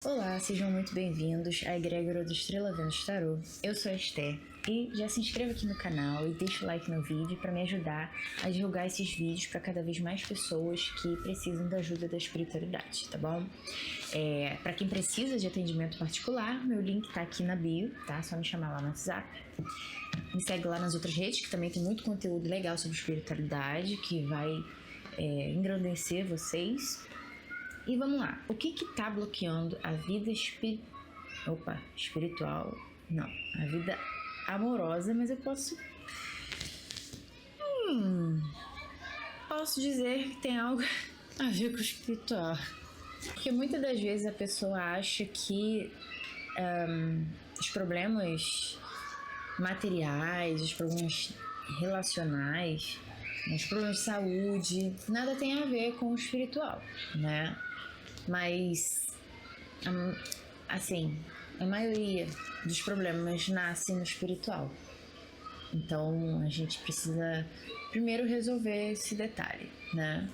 Olá, sejam muito bem-vindos à Egrégora do Estrela Vênus Tarô. Eu sou a Esther e já se inscreva aqui no canal e deixa o like no vídeo para me ajudar a divulgar esses vídeos para cada vez mais pessoas que precisam da ajuda da espiritualidade, tá bom? Para quem precisa de atendimento particular, meu link tá aqui na bio, tá? Só me chamar lá no WhatsApp. Me segue lá nas outras redes, que também tem muito conteúdo legal sobre espiritualidade, que vai engrandecer vocês. E vamos lá, o que tá bloqueando a vida espiritual? Não, a vida amorosa, mas eu posso dizer que tem algo a ver com o espiritual. Porque muitas das vezes a pessoa acha que os problemas materiais, os problemas relacionais, os problemas de saúde, nada tem a ver com o espiritual, né? Mas, assim, a maioria dos problemas nasce no espiritual. Então, a gente precisa primeiro resolver esse detalhe, né?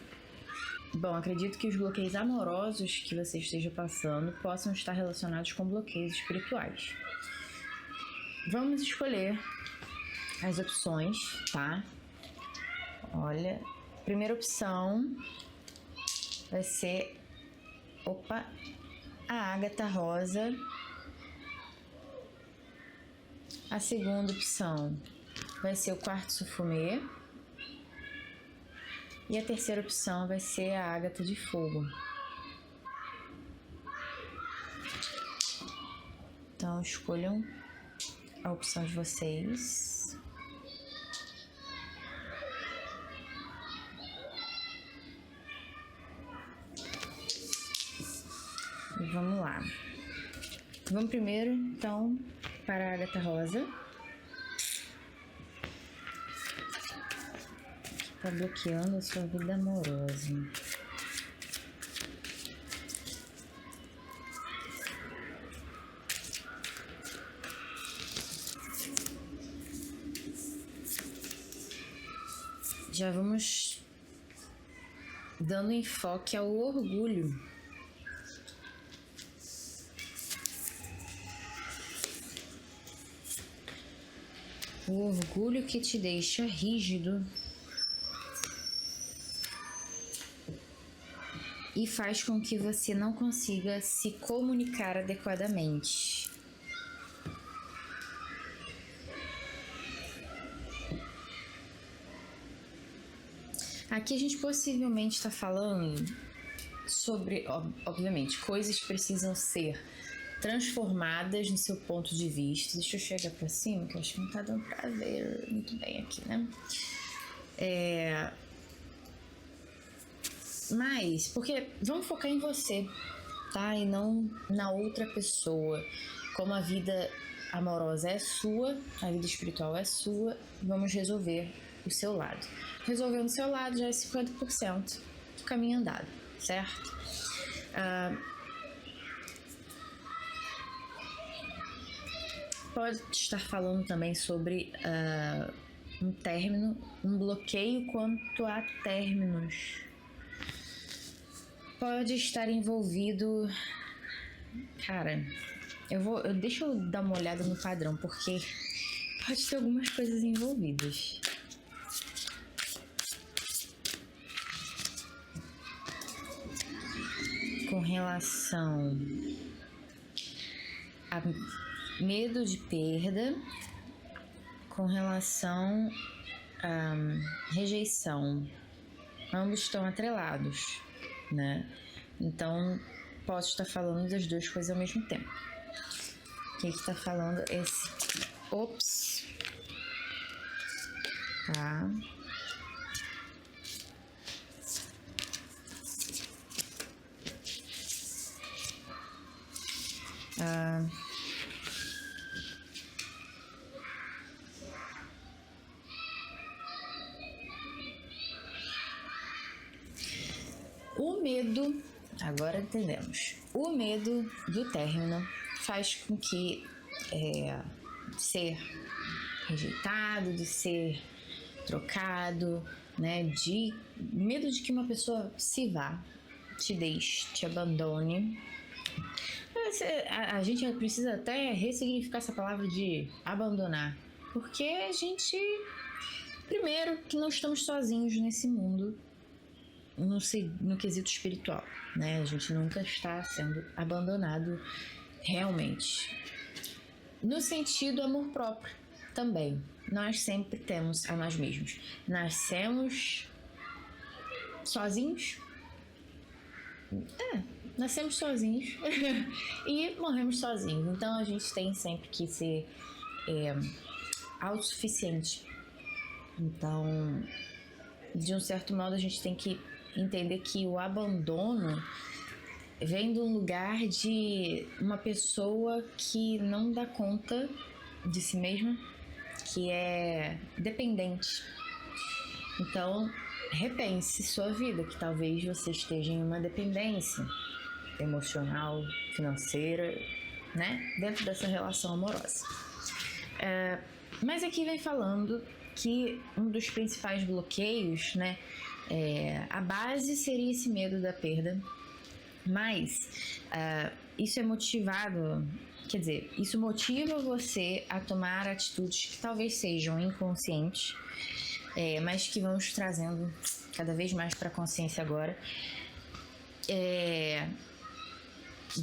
Bom, acredito que os bloqueios amorosos que você esteja passando possam estar relacionados com bloqueios espirituais. Vamos escolher as opções, tá? Olha, primeira opção vai ser a ágata rosa. A segunda opção vai ser o quartzo fumê. E a terceira opção vai ser a ágata de fogo. Então, escolham a opção de vocês. E vamos lá. Vamos primeiro, então, para a ágata rosa. Tá bloqueando a sua vida amorosa. Já vamos dando enfoque ao orgulho. O orgulho que te deixa rígido e faz com que você não consiga se comunicar adequadamente. Aqui a gente possivelmente está falando sobre, obviamente, coisas que precisam ser transformadas no seu ponto de vista. Deixa eu chegar pra cima, que eu acho que não tá dando pra ver muito bem aqui, né? Mas, porque vamos focar em você, tá? E não na outra pessoa. Como a vida amorosa é sua, a vida espiritual é sua, vamos resolver o seu lado. Resolvendo o seu lado já é 50% do caminho andado, certo? Pode estar falando também sobre um término, um bloqueio quanto a términos. Pode estar envolvido... Cara, deixa eu dar uma olhada no padrão, porque pode ter algumas coisas envolvidas. Com relação a medo de perda, com relação a rejeição. Ambos estão atrelados, né? Então, posso estar falando das duas coisas ao mesmo tempo. O que está falando esse... Ops! Tá. O medo, agora entendemos, o medo do término faz com que ser rejeitado, de ser trocado, né, de medo de que uma pessoa se vá, te deixe, te abandone. a gente precisa até ressignificar essa palavra de abandonar. Porque a gente, primeiro, que não estamos sozinhos nesse mundo, no quesito espiritual, né? A gente nunca está sendo abandonado realmente. No sentido amor próprio também. Nós sempre temos a nós mesmos. Nascemos sozinhos? Nascemos sozinhos e morremos sozinhos. Então a gente tem sempre que ser autossuficiente. Então, de um certo modo, a gente tem que entender que o abandono vem de um lugar de uma pessoa que não dá conta de si mesma, que é dependente. Então, repense sua vida, que talvez você esteja em uma dependência emocional, financeira, né? Dentro dessa relação amorosa. Mas aqui vem falando que um dos principais bloqueios, né? A base seria esse medo da perda, mas isso é motivado, quer dizer, isso motiva você a tomar atitudes que talvez sejam inconscientes, mas que vamos trazendo cada vez mais para a consciência agora.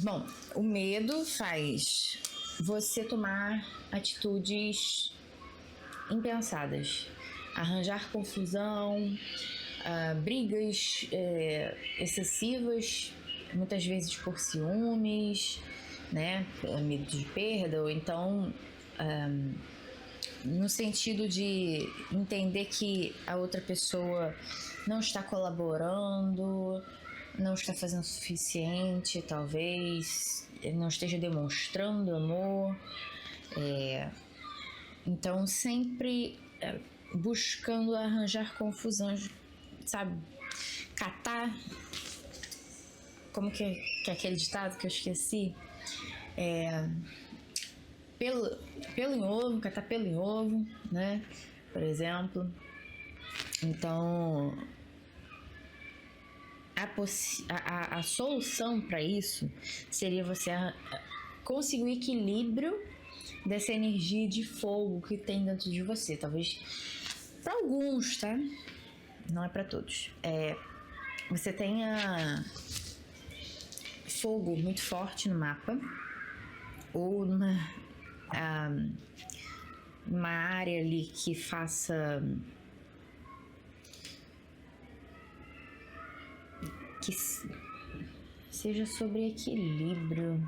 Bom, o medo faz você tomar atitudes impensadas, arranjar confusão, brigas excessivas, muitas vezes por ciúmes, né, medo de perda, ou então no sentido de entender que a outra pessoa não está colaborando, não está fazendo o suficiente, talvez não esteja demonstrando amor. Então, sempre buscando arranjar confusão, sabe? Catar, como que é aquele ditado que eu esqueci? Pelo em ovo, catar pelo em ovo, né? Por exemplo. Então, a solução para isso seria você conseguir o equilíbrio dessa energia de fogo que tem dentro de você. Talvez para alguns, tá? Não é para todos. Você tenha fogo muito forte no mapa, ou uma área ali que faça que seja sobre equilíbrio.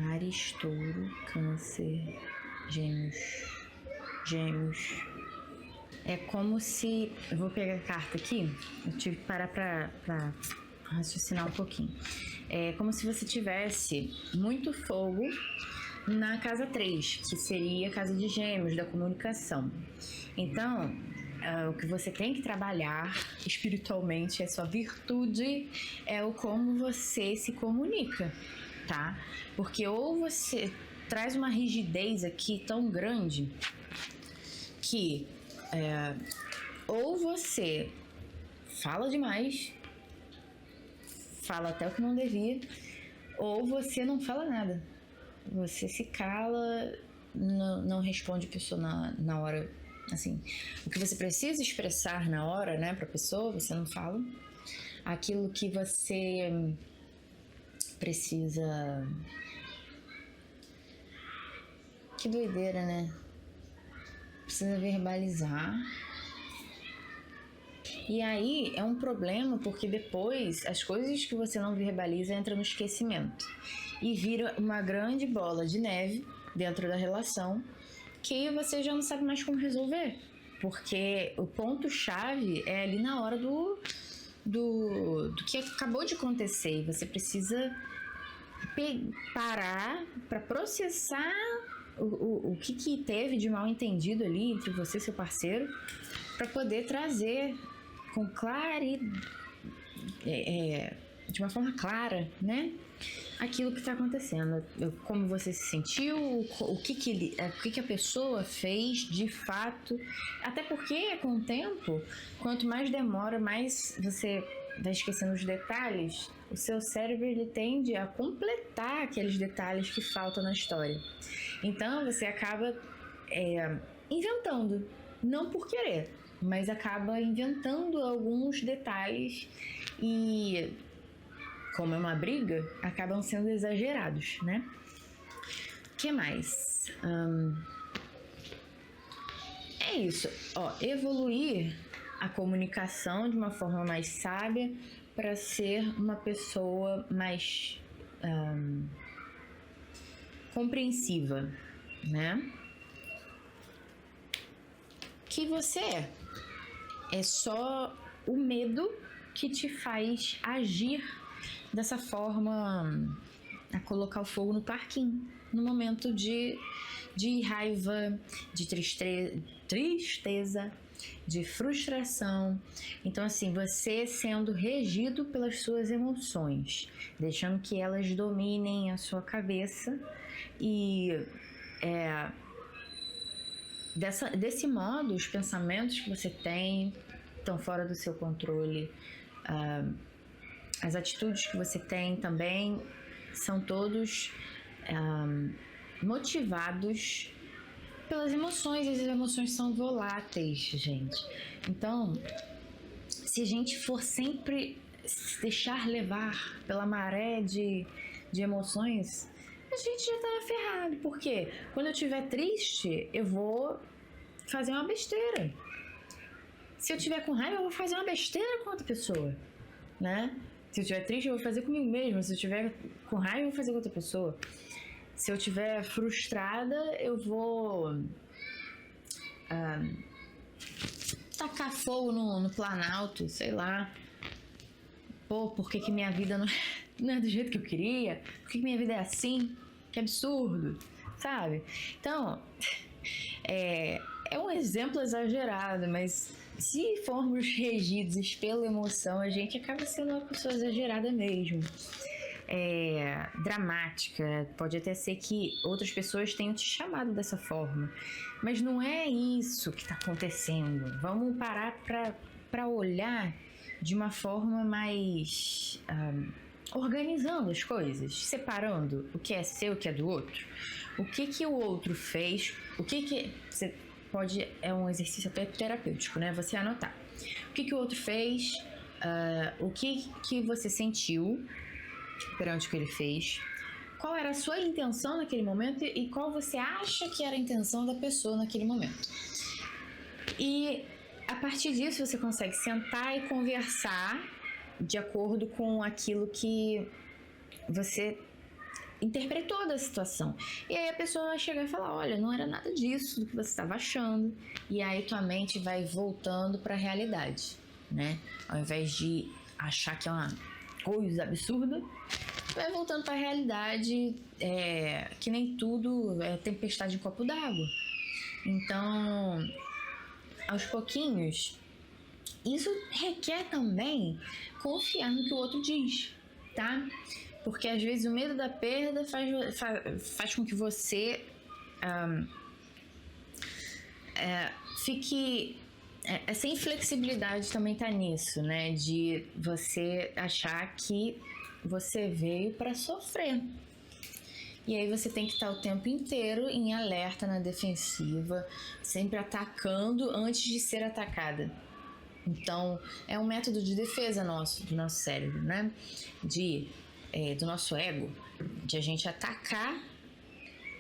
Áries, Touro, Câncer, Gêmeos. É como se... Eu vou pegar a carta aqui. Eu tive que parar pra raciocinar um pouquinho. É como se você tivesse muito fogo na casa 3, que seria a casa de Gêmeos, da comunicação. Então, o que você tem que trabalhar espiritualmente é sua virtude, é o como você se comunica, tá? Porque ou você traz uma rigidez aqui tão grande que ou você fala demais, fala até o que não devia, ou você não fala nada. Você se cala, não responde a pessoa na hora, assim. O que você precisa expressar na hora, né, pra pessoa, você não fala. Aquilo que você precisa... Que doideira, né? Precisa verbalizar. E aí é um problema porque depois as coisas que você não verbaliza entram no esquecimento e vira uma grande bola de neve dentro da relação que você já não sabe mais como resolver, porque o ponto-chave é ali na hora do que acabou de acontecer e você precisa parar para processar o que teve de mal entendido ali entre você e seu parceiro, para poder trazer com de uma forma clara, né? Aquilo que está acontecendo, como você se sentiu, o que a pessoa fez de fato, até porque com o tempo, quanto mais demora, mais você vai esquecendo os detalhes, o seu cérebro ele tende a completar aqueles detalhes que faltam na história. Então você acaba inventando, não por querer, mas acaba inventando alguns detalhes e, como é uma briga, acabam sendo exagerados, né? O que mais? É isso. Evoluir a comunicação de uma forma mais sábia para ser uma pessoa mais compreensiva, né? Que você é só o medo que te faz agir dessa forma, a colocar o fogo no parquinho, no momento de raiva, de tristeza, de frustração. Então, assim, você sendo regido pelas suas emoções, deixando que elas dominem a sua cabeça e desse modo, os pensamentos que você tem estão fora do seu controle. As atitudes que você tem também são todos motivados pelas emoções, e as emoções são voláteis, gente. Então, se a gente for sempre se deixar levar pela maré de emoções, a gente já tá ferrado. Por quê? Quando eu estiver triste, eu vou fazer uma besteira. Se eu estiver com raiva, eu vou fazer uma besteira com outra pessoa, né? Se eu estiver triste, eu vou fazer comigo mesmo. Se eu estiver com raiva, eu vou fazer com outra pessoa. Se eu estiver frustrada, eu vou tacar fogo no Planalto, sei lá. Pô, por que minha vida não é do jeito que eu queria? Por que minha vida é assim? Que absurdo, sabe? Então, é um exemplo exagerado, mas se formos regidos pela emoção, a gente acaba sendo uma pessoa exagerada mesmo. Dramática, pode até ser que outras pessoas tenham te chamado dessa forma, mas não é isso que está acontecendo. Vamos parar para olhar de uma forma mais organizando as coisas, separando o que é seu, o que é do outro, o que o outro fez, o que você pode, é um exercício até terapêutico, né? Você anotar o que o outro fez, o que você sentiu perante o que ele fez, qual era a sua intenção naquele momento e qual você acha que era a intenção da pessoa naquele momento. E a partir disso você consegue sentar e conversar de acordo com aquilo que você interpretou da situação. E aí a pessoa vai chegar e falar, olha, não era nada disso do que você estava achando. E aí tua mente vai voltando para a realidade, né? Ao invés de achar que é uma coisa absurda, vai voltando para a realidade, que nem tudo é tempestade em copo d'água. Então, aos pouquinhos, isso requer também confiar no que o outro diz, tá? Porque às vezes o medo da perda faz com que você fique... Essa inflexibilidade também tá nisso, né? De você achar que você veio para sofrer. E aí você tem que estar o tempo inteiro em alerta, na defensiva, sempre atacando antes de ser atacada. Então, é um método de defesa do nosso cérebro, né? Do nosso ego, de a gente atacar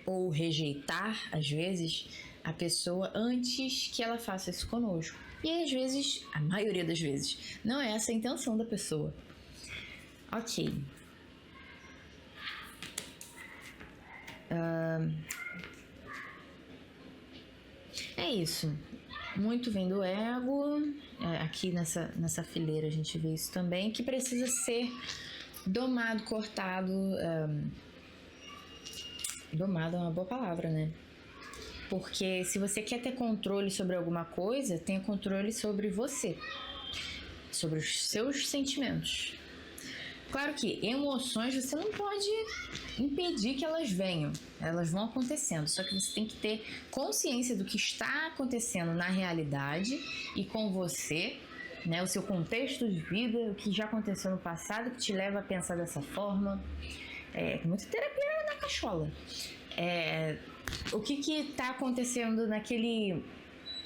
ou rejeitar, às vezes, a pessoa antes que ela faça isso conosco. E aí, às vezes, a maioria das vezes, não é essa a intenção da pessoa. Ok. É isso. Muito vem do ego. Aqui nessa fileira a gente vê isso também, que precisa ser domado, cortado. Domado é uma boa palavra, né? Porque se você quer ter controle sobre alguma coisa, tenha controle sobre você, sobre os seus sentimentos. Claro que emoções você não pode impedir que elas venham, elas vão acontecendo, só que você tem que ter consciência do que está acontecendo na realidade e com você, né, o seu contexto de vida, o que já aconteceu no passado que te leva a pensar dessa forma. Muita terapia na cachola. O que está acontecendo naquele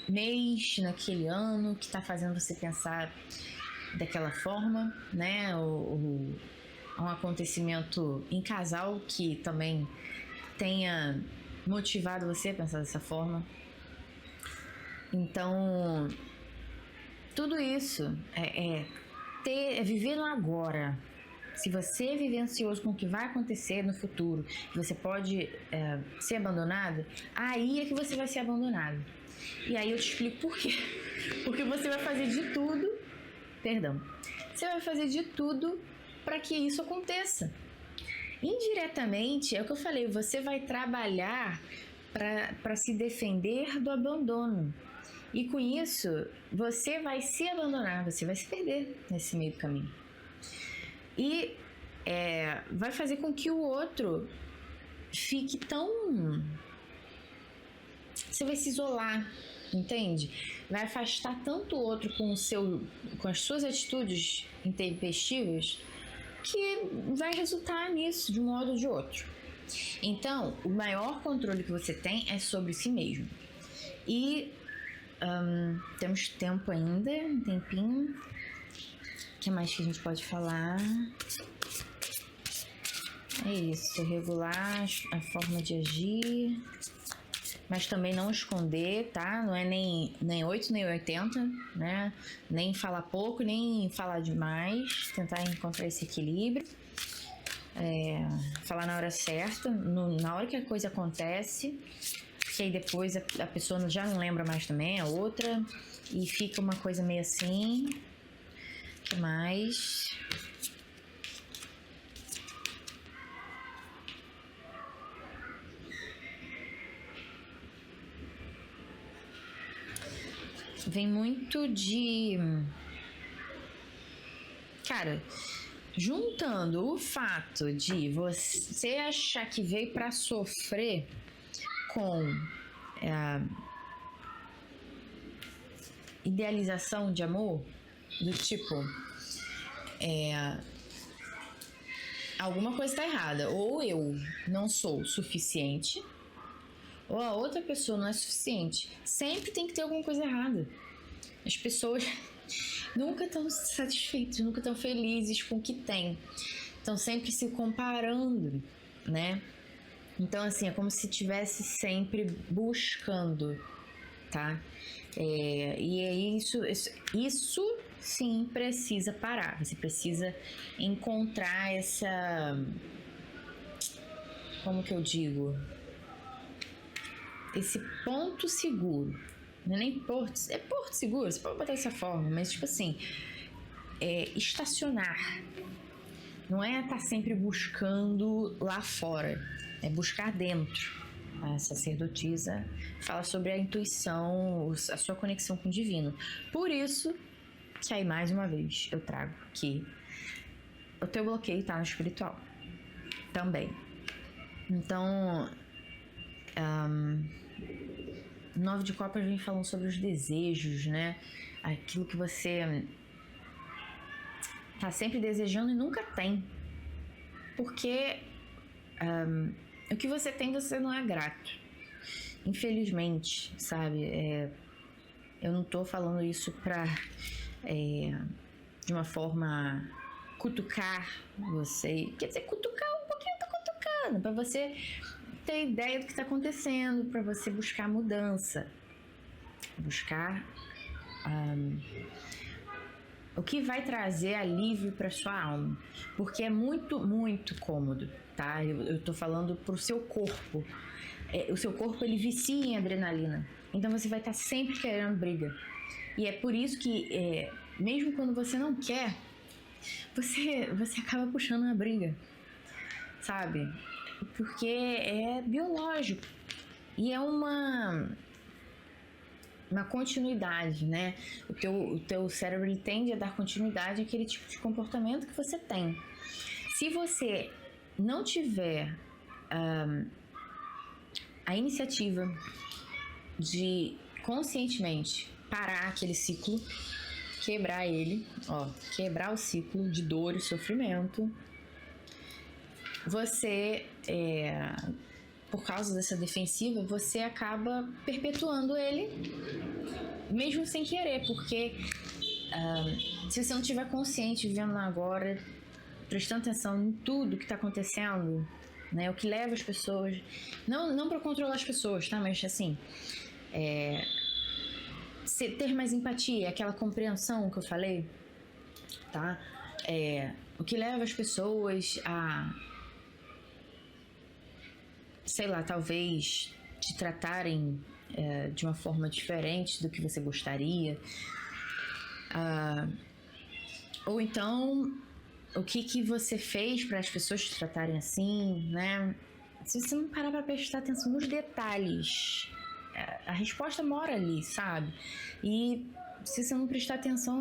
mês, naquele ano, que está fazendo você pensar daquela forma, né? Um acontecimento em casal que também tenha motivado você a pensar dessa forma. Então, tudo isso é viver no agora. Se você viver ansioso com o que vai acontecer no futuro, você pode ser abandonado, aí é que você vai ser abandonado. E aí eu te explico por quê. Porque você vai fazer de tudo, você vai fazer de tudo para que isso aconteça. Indiretamente, é o que eu falei, você vai trabalhar para se defender do abandono. E com isso, você vai se abandonar, você vai se perder nesse meio do caminho. E vai fazer com que o outro fique tão... Você vai se isolar, entende? Vai afastar tanto o outro com as suas atitudes intempestivas que vai resultar nisso, de um modo ou de outro. Então, o maior controle que você tem é sobre si mesmo. E temos tempo ainda, um tempinho. O que mais que a gente pode falar? É isso, regular a forma de agir, mas também não esconder, tá? Não é nem 8 nem 80, né? Nem falar pouco, nem falar demais. Tentar encontrar esse equilíbrio. Falar na hora certa, na hora que a coisa acontece, porque aí depois a pessoa já não lembra mais também, a outra, e fica uma coisa meio assim. O que mais? Vem muito de... Cara, juntando o fato de você achar que veio para sofrer com idealização de amor, do tipo, alguma coisa está errada, ou eu não sou suficiente, ou a outra pessoa não é suficiente. Sempre tem que ter alguma coisa errada. As pessoas nunca estão satisfeitas, nunca estão felizes com o que têm. Estão sempre se comparando, né? Então, assim, é como se estivesse sempre buscando, tá? E é isso sim precisa parar. Você precisa encontrar essa... Como que eu digo? Esse ponto seguro. Não é nem porto... É porto seguro, você pode botar dessa forma, mas tipo assim... estacionar. Não é estar sempre buscando lá fora. É buscar dentro. A sacerdotisa fala sobre a intuição, a sua conexão com o divino. Por isso que aí, mais uma vez, eu trago que o teu bloqueio tá no espiritual também. Então, 9 de copas vem falando sobre os desejos, né? Aquilo que você tá sempre desejando e nunca tem. Porque o que você tem, você não é grato. Infelizmente, sabe? Eu não tô falando isso pra... de uma forma cutucar você. Quer dizer, cutucar um pouquinho, tá cutucando, pra você ter ideia do que tá acontecendo, pra você buscar mudança, buscar o que vai trazer alívio para sua alma, porque é muito, muito cômodo, tá? Eu tô falando pro seu corpo. O seu corpo, ele vicia em adrenalina, então você vai estar sempre querendo briga. E é por isso que, mesmo quando você não quer, você acaba puxando uma briga, sabe? Porque é biológico. E é uma uma continuidade, né? O teu cérebro ele tende a dar continuidade àquele tipo de comportamento que você tem. Se você não tiver a iniciativa de conscientemente parar aquele ciclo, quebrar ele, quebrar o ciclo de dor e sofrimento, você, por causa dessa defensiva, você acaba perpetuando ele, mesmo sem querer, porque se você não estiver consciente, vivendo agora, prestando atenção em tudo que está acontecendo, né, o que leva as pessoas, não para controlar as pessoas, tá, mas assim, ter mais empatia, aquela compreensão que eu falei, tá, o que leva as pessoas a, sei lá, talvez te tratarem de uma forma diferente do que você gostaria, ou então o que você fez para as pessoas te tratarem assim, né? Se você não parar para prestar atenção nos detalhes, a resposta mora ali, sabe? E se você não prestar atenção,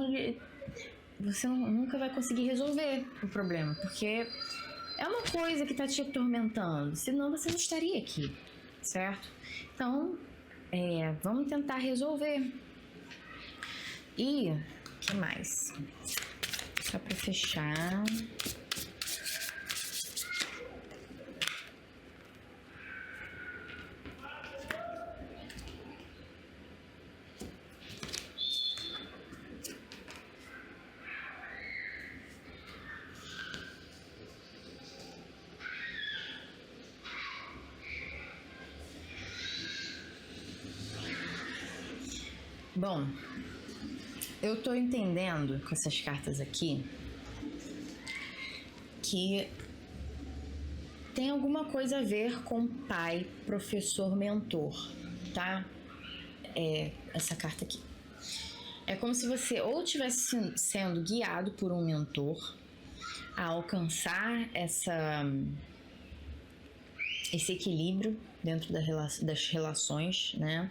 você nunca vai conseguir resolver o problema, porque é uma coisa que tá te atormentando, senão você não estaria aqui, certo? Então, vamos tentar resolver. E o que mais? Só para fechar. Bom, eu tô entendendo com essas cartas aqui que tem alguma coisa a ver com pai, professor, mentor, tá? Essa carta aqui. É como se você ou estivesse sendo guiado por um mentor a alcançar esse equilíbrio dentro das relações, né?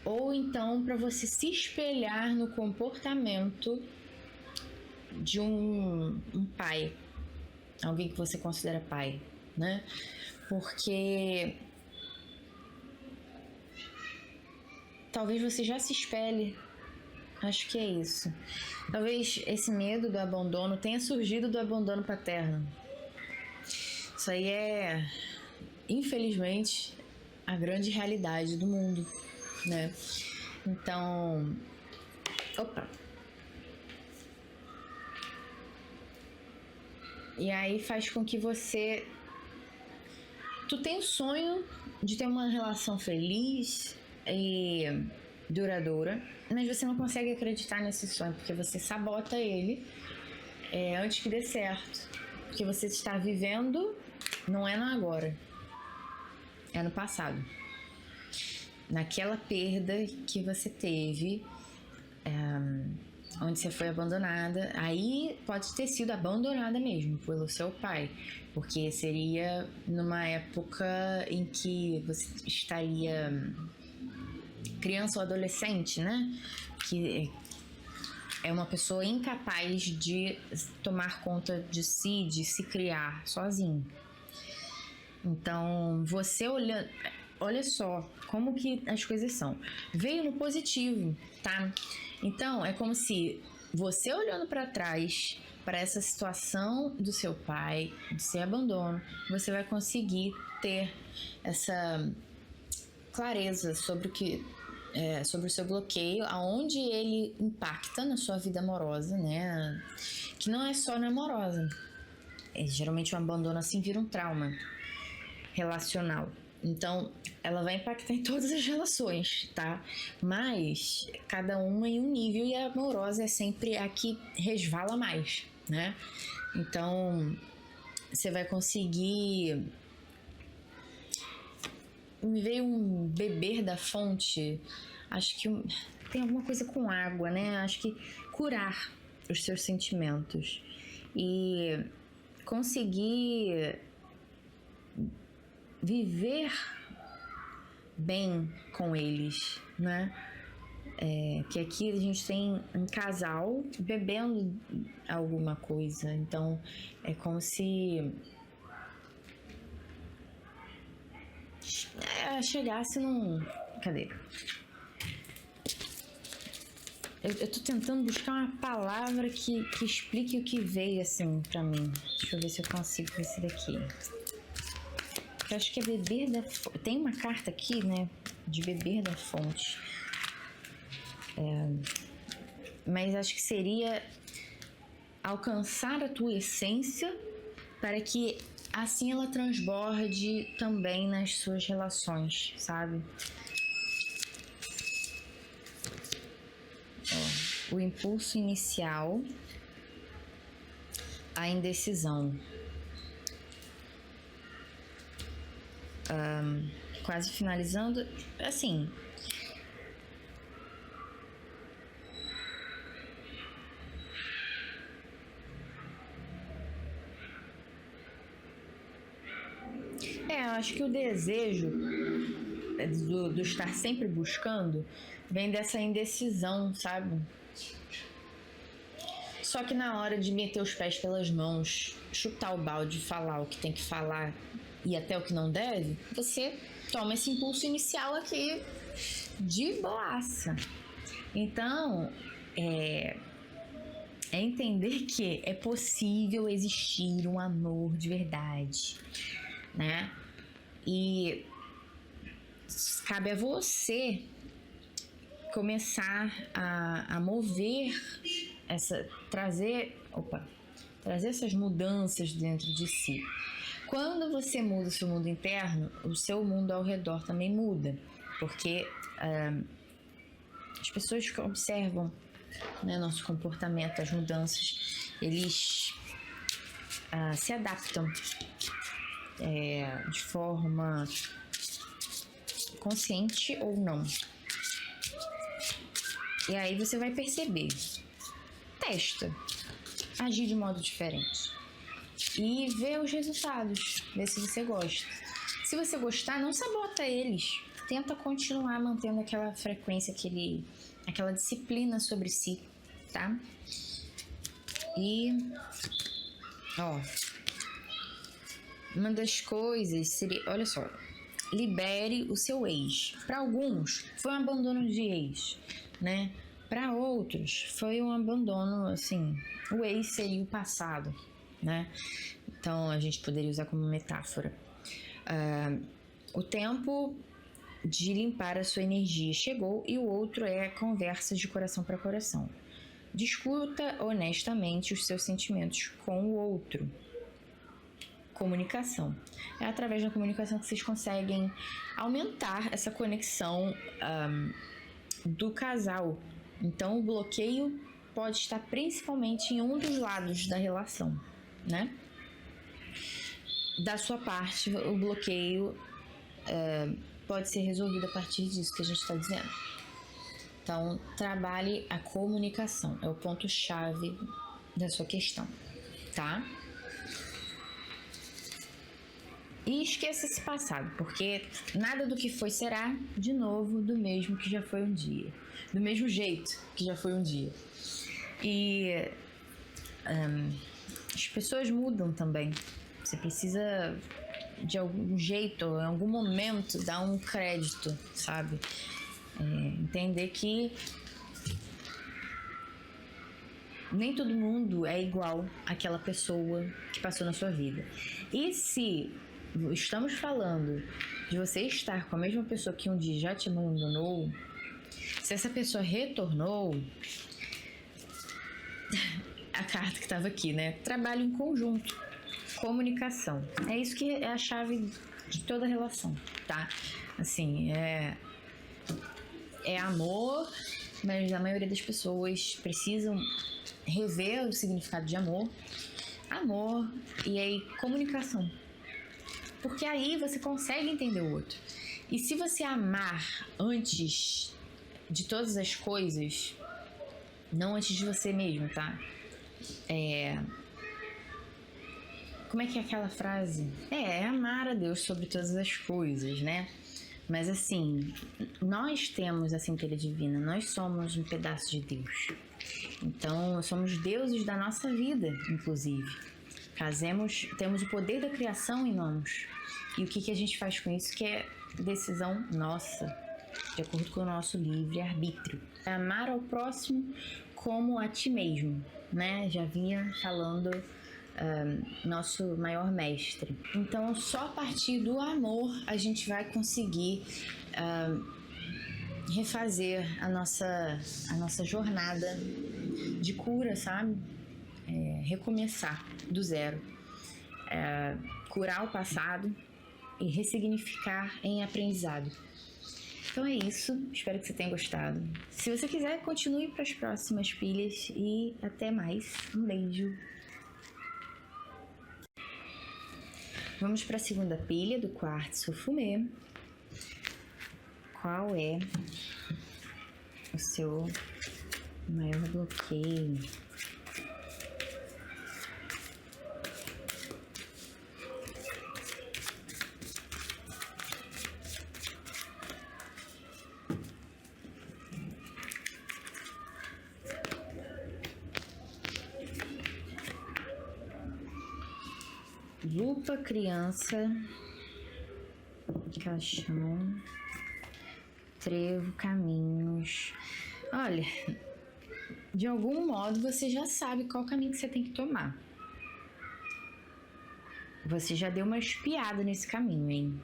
Ou então para você se espelhar no comportamento de um pai, alguém que você considera pai, né? Porque talvez você já se espelhe. Acho que é isso. Talvez esse medo do abandono tenha surgido do abandono paterno. Isso aí é, infelizmente, a grande realidade do mundo, né? Então, e aí faz com que tu tem o sonho de ter uma relação feliz e duradoura, mas você não consegue acreditar nesse sonho porque você sabota ele antes que dê certo, porque você está vivendo não é no agora, é no passado, naquela perda que você teve, onde você foi abandonada. Aí pode ter sido abandonada mesmo pelo seu pai, porque seria numa época em que você estaria criança ou adolescente, né? Que é uma pessoa incapaz de tomar conta de si, de se criar sozinho. Então, você olhando, olha só como que as coisas são. Veio no positivo, tá? Então, é como se você olhando para trás, para essa situação do seu pai, de ser abandono, você vai conseguir ter essa clareza sobre sobre o seu bloqueio, aonde ele impacta na sua vida amorosa, né? Que não é só na amorosa. Geralmente o abandono assim vira um trauma relacional. Então, ela vai impactar em todas as relações, tá? Mas cada uma em um nível, e a amorosa é sempre a que resvala mais, né? Então, você vai conseguir... Me veio um beber da fonte, acho que tem alguma coisa com água, né? Acho que curar os seus sentimentos e conseguir viver bem com eles, né? Que aqui a gente tem um casal bebendo alguma coisa, então é como se chegasse num... Cadê? Eu tô tentando buscar uma palavra que explique o que veio assim pra mim. Deixa eu ver se eu consigo ver esse daqui. Eu acho que é beber da... Tem uma carta aqui, né? De beber da fonte. Mas acho que seria alcançar a tua essência para que assim ela transborde também nas suas relações, sabe? O impulso inicial, a indecisão. Quase finalizando, assim... eu acho que o desejo do estar sempre buscando vem dessa indecisão, sabe? Só que na hora de meter os pés pelas mãos, chutar o balde, falar o que tem que falar e até o que não deve, você toma esse impulso inicial aqui de boaça. Então, é entender que é possível existir um amor de verdade, né? E cabe a você começar a mover trazer essas mudanças dentro de si. Quando você muda o seu mundo interno, o seu mundo ao redor também muda, porque as pessoas que observam, né, nosso comportamento, as mudanças, eles se adaptam de forma consciente ou não. E aí você vai perceber. Testa. Agir de modo diferente. E ver os resultados. Ver se você gosta. Se você gostar, não sabota eles. Tenta continuar mantendo aquela frequência, aquela disciplina sobre si, tá? E... uma das coisas seria... Olha só. Libere o seu ex. Para alguns, foi um abandono de ex, né? Para outros, foi um abandono, assim... O ex seria o passado, né? Então, a gente poderia usar como metáfora. O tempo de limpar a sua energia chegou e o outro é conversa de coração para coração. Discuta honestamente os seus sentimentos com o outro. Comunicação. É através da comunicação que vocês conseguem aumentar essa conexão do casal. Então, o bloqueio pode estar principalmente em um dos lados da relação, né? Da sua parte, o bloqueio pode ser resolvido a partir disso que a gente está dizendo. Então, trabalhe a comunicação. É o ponto-chave da sua questão, tá? E esqueça esse passado, porque nada do que foi será, de novo, do mesmo que já foi um dia. Do mesmo jeito que já foi um dia. E as pessoas mudam também. Você precisa, de algum jeito, em algum momento, dar um crédito, sabe? Entender que nem todo mundo é igual àquela pessoa que passou na sua vida. E se estamos falando de você estar com a mesma pessoa que um dia já te abandonou, se essa pessoa retornou, a carta que estava aqui, né? Trabalho em conjunto, comunicação. É isso que é a chave de toda relação, tá? Assim, é amor, mas a maioria das pessoas precisam rever o significado de amor, e aí comunicação. Porque aí você consegue entender o outro. E se você amar antes de todas as coisas, não antes de você mesmo, tá? Como é que é aquela frase? É amar a Deus sobre todas as coisas, né? Mas assim, nós temos a centelha divina, nós somos um pedaço de Deus. Então, somos deuses da nossa vida, inclusive. Temos o poder da criação em nós. E o que a gente faz com isso, que é decisão nossa, de acordo com o nosso livre-arbítrio. Amar ao próximo como a ti mesmo, né? Já vinha falando nosso maior mestre. Então, só a partir do amor a gente vai conseguir refazer a nossa jornada de cura, sabe? Recomeçar do zero. Curar o passado e ressignificar em aprendizado. Então é isso, espero que você tenha gostado. Se você quiser, continue para as próximas pilhas e até mais. Um beijo! Vamos para a segunda pilha do quartzo fumê. Qual é o seu maior bloqueio? Lupa, criança, caixão, trevo, caminhos. Olha, de algum modo você já sabe qual caminho que você tem que tomar. Você já deu uma espiada nesse caminho, hein?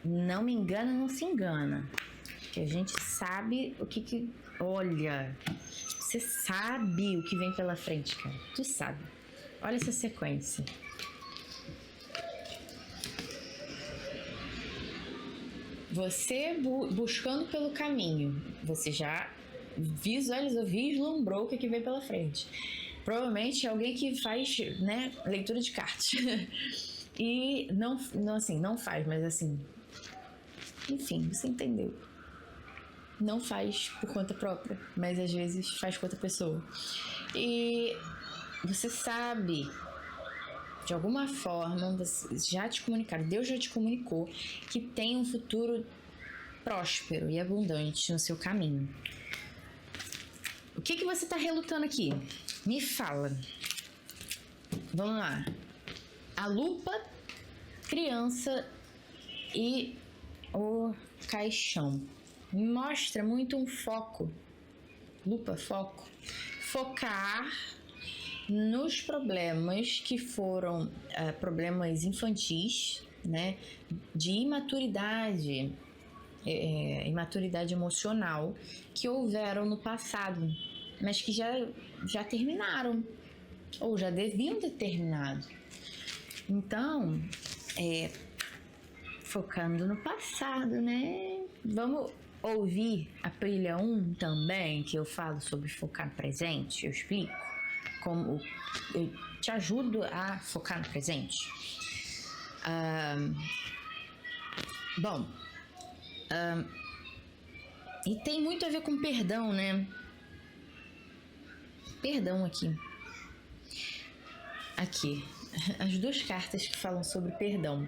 Não me engana, não se engana. Que a gente sabe o que... Olha, você sabe o que vem pela frente, cara. Tu sabe. Olha essa sequência. Você buscando pelo caminho, você já visualizou, vislumbrou o que vem pela frente. Provavelmente é alguém que faz, né, leitura de cartas. E não assim, não faz, mas assim, enfim, você entendeu. Não faz por conta própria, mas às vezes faz com outra pessoa. E você sabe, de alguma forma, já te comunicaram, Deus já te comunicou que tem um futuro próspero e abundante no seu caminho. O que você está relutando aqui? Me fala. Vamos lá. A lupa, criança e o caixão. Mostra muito um foco. Lupa, foco. Focar nos problemas que foram problemas infantis, né, de imaturidade, imaturidade emocional que houveram no passado, mas que já terminaram ou já deviam ter terminado. Então, focando no passado, né? Vamos ouvir a pilha 1 também, que eu falo sobre focar no presente, eu explico como eu te ajudo a focar no presente. E tem muito a ver com perdão, né? Perdão aqui. Aqui, as duas cartas que falam sobre perdão.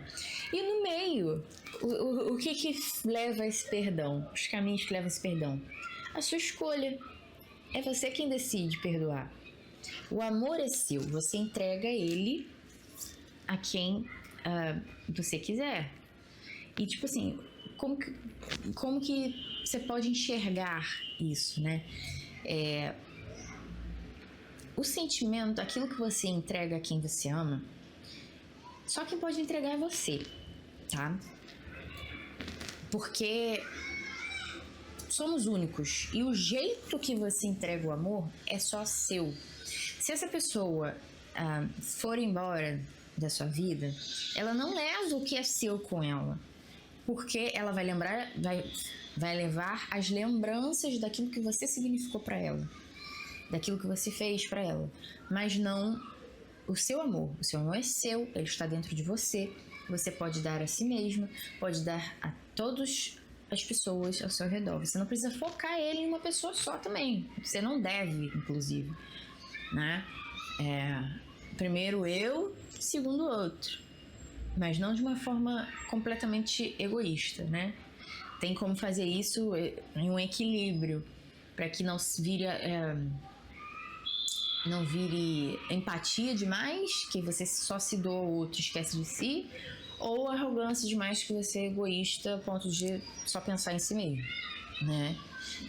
E no meio, o que leva a esse perdão? Os caminhos que levam a esse perdão? A sua escolha. É você quem decide perdoar. O amor é seu, você entrega ele a quem você quiser. E tipo assim, como que você pode enxergar isso, né? O sentimento, aquilo que você entrega a quem você ama, só quem pode entregar é você, tá? Porque somos únicos e o jeito que você entrega o amor é só seu. Se essa pessoa for embora da sua vida, ela não leva o que é seu com ela, porque ela vai levar as lembranças daquilo que você significou para ela, daquilo que você fez para ela, mas não o seu amor. O seu amor é seu, ele está dentro de você. Você pode dar a si mesmo, pode dar a todas as pessoas ao seu redor. Você não precisa focar ele em uma pessoa só também. Você não deve, inclusive, né? Primeiro eu, segundo o outro. mas não de uma forma completamente egoísta, né? Tem como fazer isso em um equilíbrio, para que não vire empatia demais, que você só se doa ao outro e esquece de si, ou arrogância demais, que você é egoísta a ponto de só pensar em si mesmo, né?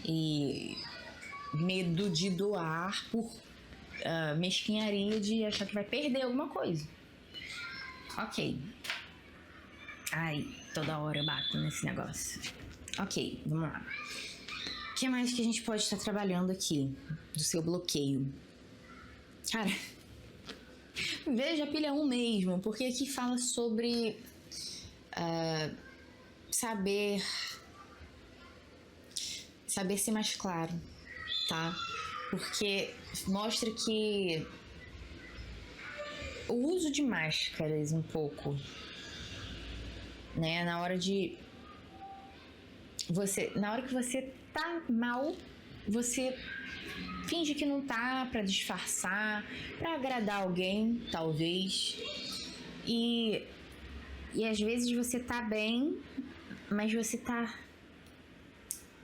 E medo de doar por mesquinharia de achar que vai perder alguma coisa. Ok. Ai, toda hora eu bato nesse negócio. Ok, vamos lá. O que mais que a gente pode estar trabalhando aqui do seu bloqueio? Cara, veja a pilha 1 mesmo, porque aqui fala sobre saber ser mais claro, tá? Porque mostra que o uso de máscaras um pouco, né? Na hora que você tá mal, você finge que não tá, pra disfarçar, pra agradar alguém, talvez. E às vezes você tá bem, mas você tá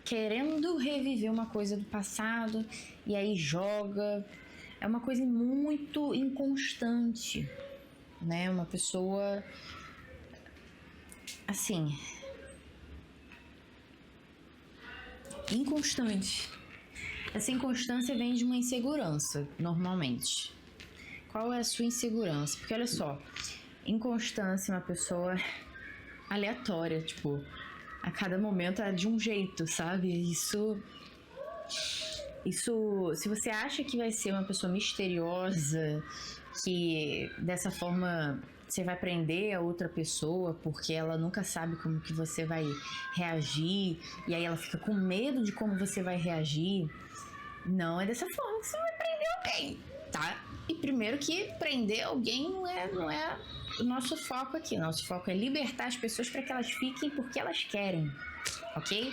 querendo reviver uma coisa do passado e aí joga. É uma coisa muito inconstante, né? Uma pessoa assim, inconstante. Essa inconstância vem de uma insegurança, normalmente. Qual é a sua insegurança? Porque olha só, inconstância é uma pessoa aleatória, tipo, a cada momento é de um jeito, sabe? Isso, se você acha que vai ser uma pessoa misteriosa, que dessa forma você vai prender a outra pessoa porque ela nunca sabe como que você vai reagir e aí ela fica com medo de como você vai reagir, não é dessa forma que você vai prender alguém, tá? E primeiro que prender alguém não é o nosso foco aqui. Nosso foco é libertar as pessoas para que elas fiquem porque elas querem, ok?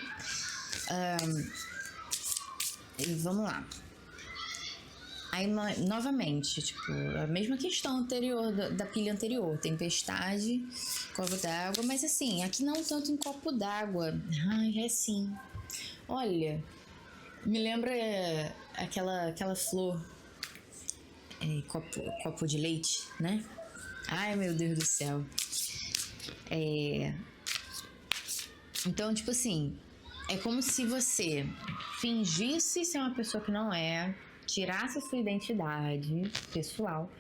E vamos lá. Aí, novamente, tipo, a mesma questão anterior, da pilha anterior. Tempestade, copo d'água, mas assim, aqui não tanto em copo d'água. Ai, é assim. Olha, me lembra aquela flor, copo de leite, né? Ai, meu Deus do céu. Então, tipo assim, é como se você fingisse ser uma pessoa que não é, tirasse a sua identidade pessoal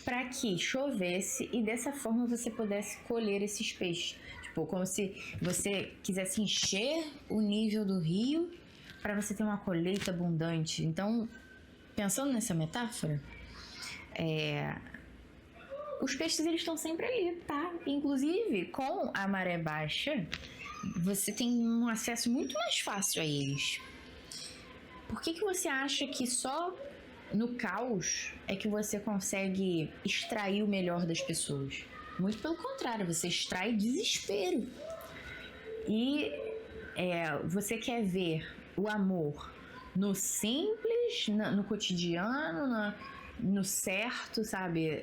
para que chovesse e dessa forma você pudesse colher esses peixes. Tipo, como se você quisesse encher o nível do rio para você ter uma colheita abundante. Então, pensando nessa metáfora, os peixes eles estão sempre ali, tá? Inclusive, com a maré baixa, você tem um acesso muito mais fácil a eles. Por que você acha que só no caos é que você consegue extrair o melhor das pessoas? Muito pelo contrário, você extrai desespero. E você quer ver o amor no simples, no cotidiano, no certo, sabe?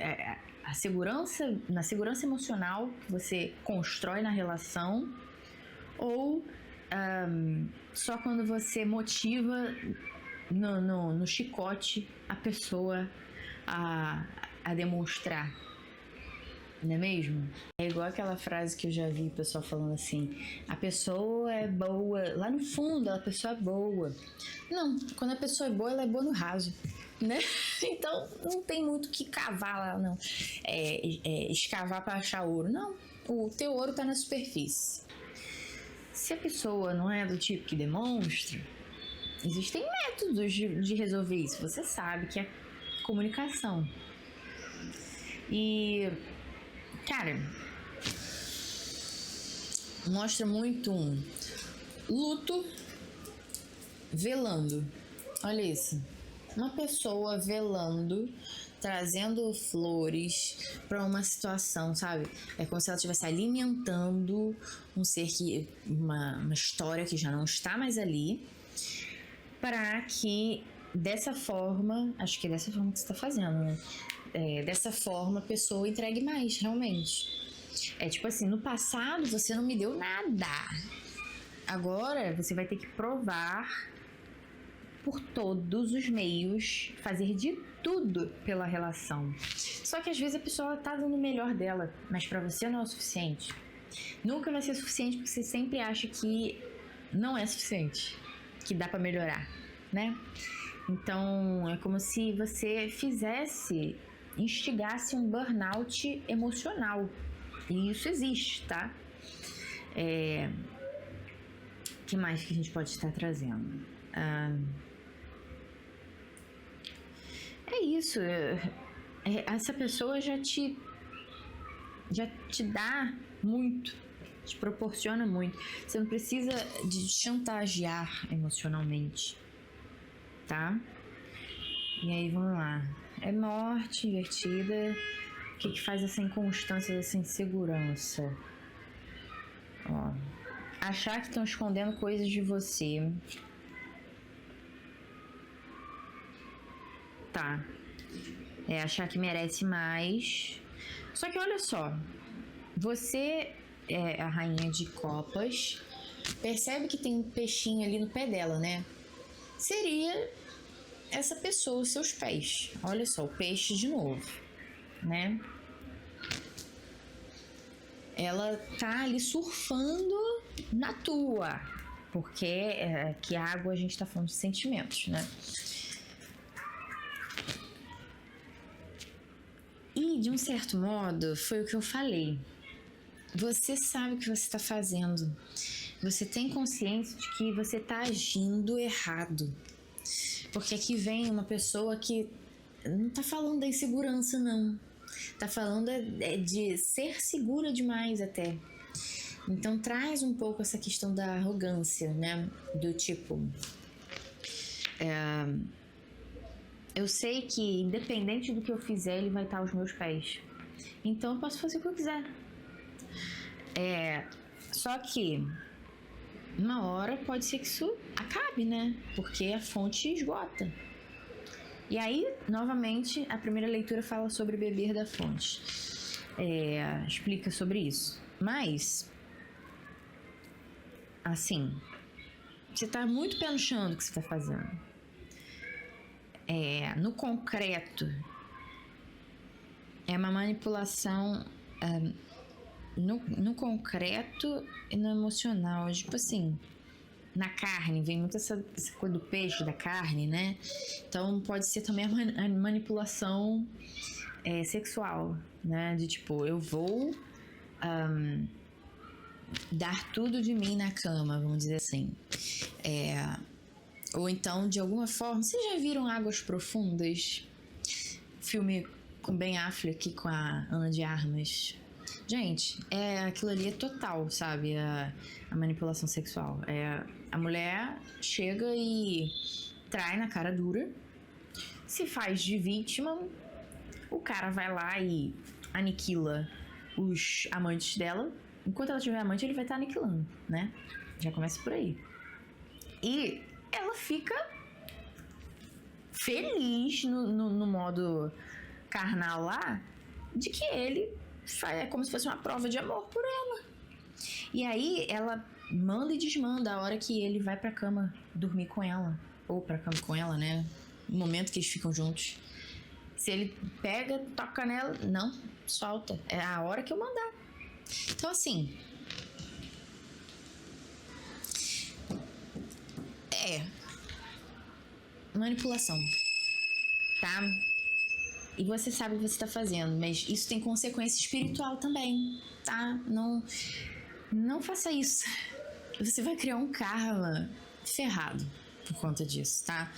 Na segurança emocional que você constrói na relação, ou só quando você motiva no chicote a pessoa a demonstrar, não é mesmo? É igual aquela frase que eu já vi o pessoal falando assim: a pessoa é boa, lá no fundo a pessoa é boa. Não, quando a pessoa é boa, ela é boa no raso, né? Então não tem muito que cavar lá, não. Escavar para achar ouro. Não, o teu ouro tá na superfície. Se a pessoa não é do tipo que demonstra, existem métodos de resolver isso. Você sabe que é comunicação. E, cara, mostra muito um luto velando. Olha isso. Uma pessoa velando, trazendo flores para uma situação, sabe? É como se ela estivesse alimentando um ser que uma história que já não está mais ali, para que dessa forma, acho que você está fazendo, né? Dessa forma a pessoa entregue mais, realmente. É tipo assim, no passado você não me deu nada. Agora você vai ter que provar por todos os meios, fazer de tudo pela relação. Só que às vezes a pessoa tá dando o melhor dela, mas pra você não é o suficiente. Nunca vai ser suficiente porque você sempre acha que não é suficiente, que dá pra melhorar, né? Então é como se você instigasse um burnout emocional. E isso existe, tá? Que mais que a gente pode estar trazendo? É isso. Essa pessoa já te dá muito, te proporciona muito. Você não precisa de chantagear emocionalmente, tá? E aí, vamos lá. É morte invertida. O que faz essa inconstância, essa insegurança? Ó, achar que estão escondendo coisas de você. Tá. Achar que merece mais. Só que olha só. Você é a rainha de copas. Percebe que tem um peixinho ali no pé dela, né? Seria essa pessoa, os seus pés. Olha só, o peixe de novo, né? Ela tá ali surfando na tua. Porque que água a gente tá falando de sentimentos, né? E, de um certo modo, foi o que eu falei. Você sabe o que você está fazendo. Você tem consciência de que você está agindo errado. Porque aqui vem uma pessoa que não tá falando da insegurança, não. Tá falando de ser segura demais até. Então traz um pouco essa questão da arrogância, né? Do tipo... eu sei que independente do que eu fizer, ele vai estar aos meus pés. Então eu posso fazer o que eu quiser. Só que uma hora pode ser que isso acabe, né? Porque a fonte esgota. E aí, novamente, a primeira leitura fala sobre beber da fonte. Explica sobre isso. Mas, assim, você tá muito pé no chão do que você tá fazendo. No concreto, é uma manipulação no concreto e no emocional. Tipo assim, na carne, vem muito essa coisa do peixe, da carne, né? Então pode ser também a manipulação sexual, né? De tipo, eu vou dar tudo de mim na cama, vamos dizer assim. Ou então, de alguma forma... Vocês já viram Águas Profundas? Filme com Ben Affleck e com a Ana de Armas. Gente, aquilo ali é total, sabe? A manipulação sexual. A mulher chega e trai na cara dura, se faz de vítima, o cara vai lá e aniquila os amantes dela. Enquanto ela tiver amante, ele vai estar aniquilando, né? Já começa por aí. E ela fica feliz no modo carnal lá, de que ele é como se fosse uma prova de amor por ela. E aí ela manda e desmanda a hora que ele vai pra cama dormir com ela, ou pra cama com ela, né? No momento que eles ficam juntos. Se ele pega, toca nela, não, solta. É a hora que eu mandar. Então, assim, manipulação, tá? E você sabe o que você tá fazendo, mas isso tem consequência espiritual também, tá? Não faça isso. Você vai criar um karma ferrado por conta disso, tá?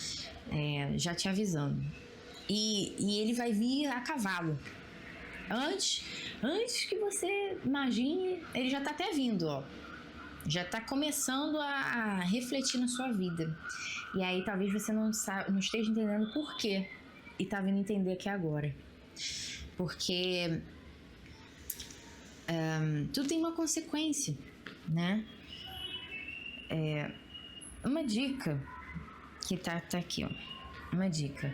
Já te avisando. E ele vai vir a cavalo. Antes que você imagine, ele já tá até vindo, ó. Já tá começando a refletir na sua vida. E aí talvez você não esteja entendendo por quê. E tá vindo entender aqui agora. Porque tudo tem uma consequência, né? Uma dica que tá aqui, ó. Uma dica.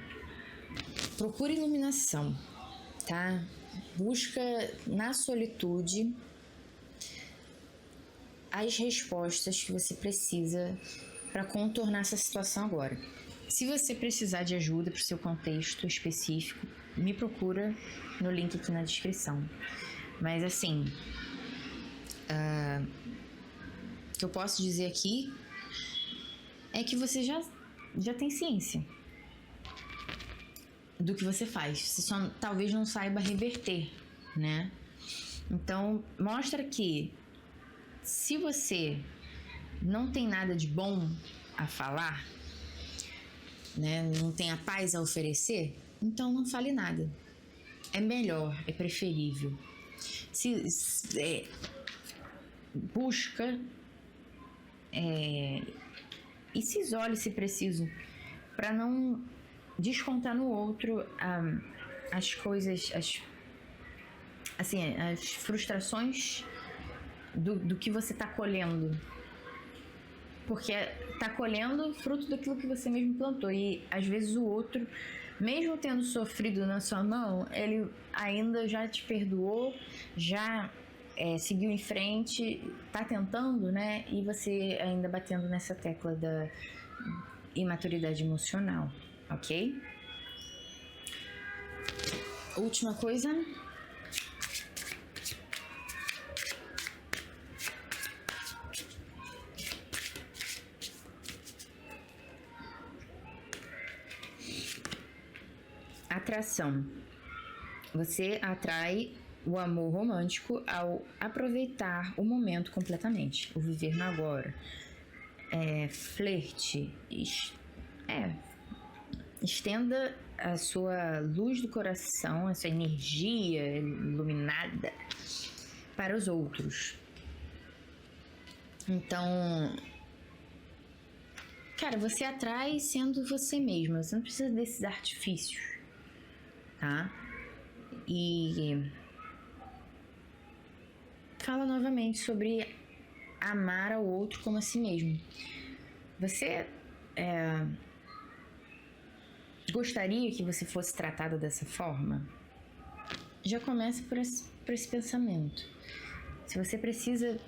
Procure iluminação, tá? Busca na solitude as respostas que você precisa para contornar essa situação agora. Se você precisar de ajuda para o seu contexto específico, me procura no link aqui na descrição. Mas assim, o que eu posso dizer aqui é que você já tem ciência do que você faz. Você só talvez não saiba reverter, né? Então, mostra que se você não tem nada de bom a falar, né? Não tem a paz a oferecer, então não fale nada. É melhor, é preferível. Busca e se isole se preciso, para não descontar no outro as coisas, as frustrações do que você está colhendo. Porque está colhendo fruto daquilo que você mesmo plantou. E às vezes o outro, mesmo tendo sofrido na sua mão, ele ainda já te perdoou, já seguiu em frente, tá tentando, né? E você ainda batendo nessa tecla da imaturidade emocional, ok? Última coisa. Atração. Você atrai o amor romântico ao aproveitar o momento completamente, o viver no agora. Flerte. Estenda a sua luz do coração, a sua energia iluminada para os outros. Então, cara, você atrai sendo você mesma. Você não precisa desses artifícios, tá? E fala novamente sobre amar ao outro como a si mesmo. Você gostaria que você fosse tratada dessa forma? Já começa por esse pensamento. Se você precisa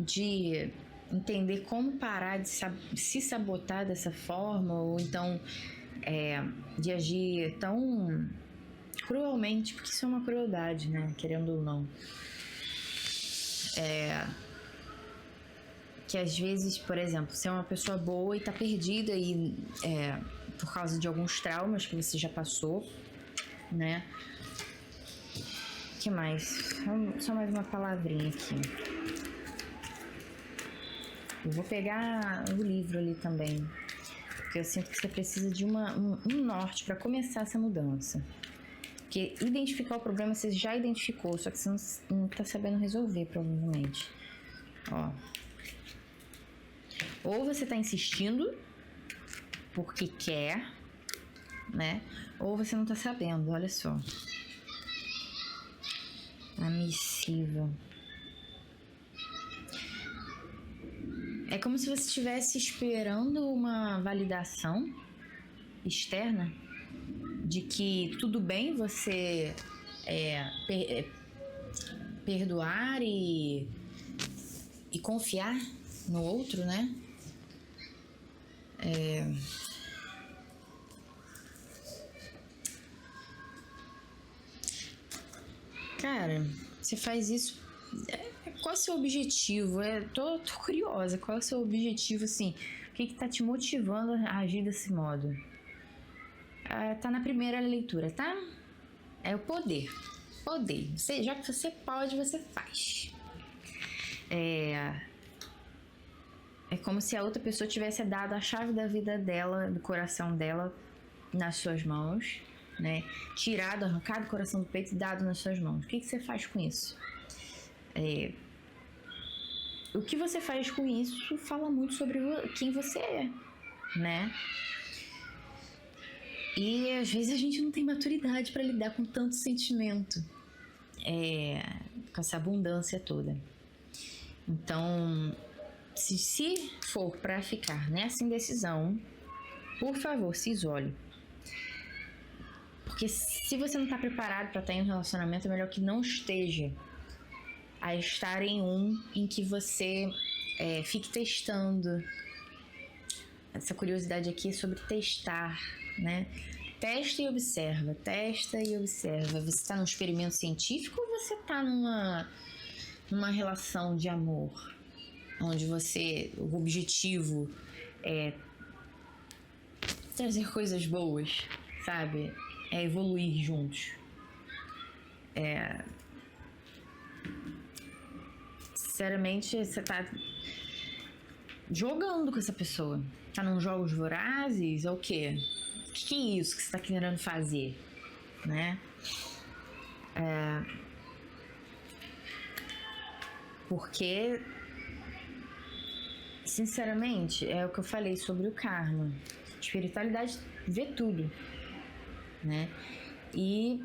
de entender como parar de se sabotar dessa forma, ou então de agir tão cruelmente, porque isso é uma crueldade, né? Querendo ou não. Que às vezes, por exemplo, você é uma pessoa boa e tá perdida e por causa de alguns traumas que você já passou, né? O que mais? Só mais uma palavrinha aqui. Eu vou pegar o livro ali também, porque eu sinto que você precisa de um norte para começar essa mudança. Porque identificar o problema você já identificou, só que você não tá sabendo resolver, provavelmente. Ó. Ou você tá insistindo porque quer, né? Ou você não tá sabendo, olha só. A missiva. É como se você estivesse esperando uma validação externa de que tudo bem você perdoar e confiar no outro, né? Cara, você faz isso. Qual é o seu objetivo? Tô curiosa. Qual é o seu objetivo, assim? O que tá te motivando a agir desse modo? Tá na primeira leitura, tá? É o poder. Poder. Já que você pode, você faz. É como se a outra pessoa tivesse dado a chave da vida dela, do coração dela, nas suas mãos, né? Tirado, arrancado o coração do peito e dado nas suas mãos. O que você faz com isso? O que você faz com isso fala muito sobre quem você é, né? E às vezes a gente não tem maturidade para lidar com tanto sentimento, com essa abundância toda. Então, se for para ficar nessa indecisão, por favor, se isole. Porque se você não tá preparado para estar em um relacionamento, é melhor que não esteja a estar em um em que você fique testando. Essa curiosidade aqui é sobre testar, né? Testa e observa, testa e observa. Você está num experimento científico ou você está numa relação de amor? Onde o objetivo é trazer coisas boas, sabe? É evoluir juntos. Sinceramente, você tá jogando com essa pessoa. Tá num jogos vorazes ou o quê? O que é isso que você tá querendo fazer? Né? Porque, sinceramente, é o que eu falei sobre o karma. Espiritualidade vê tudo, né? E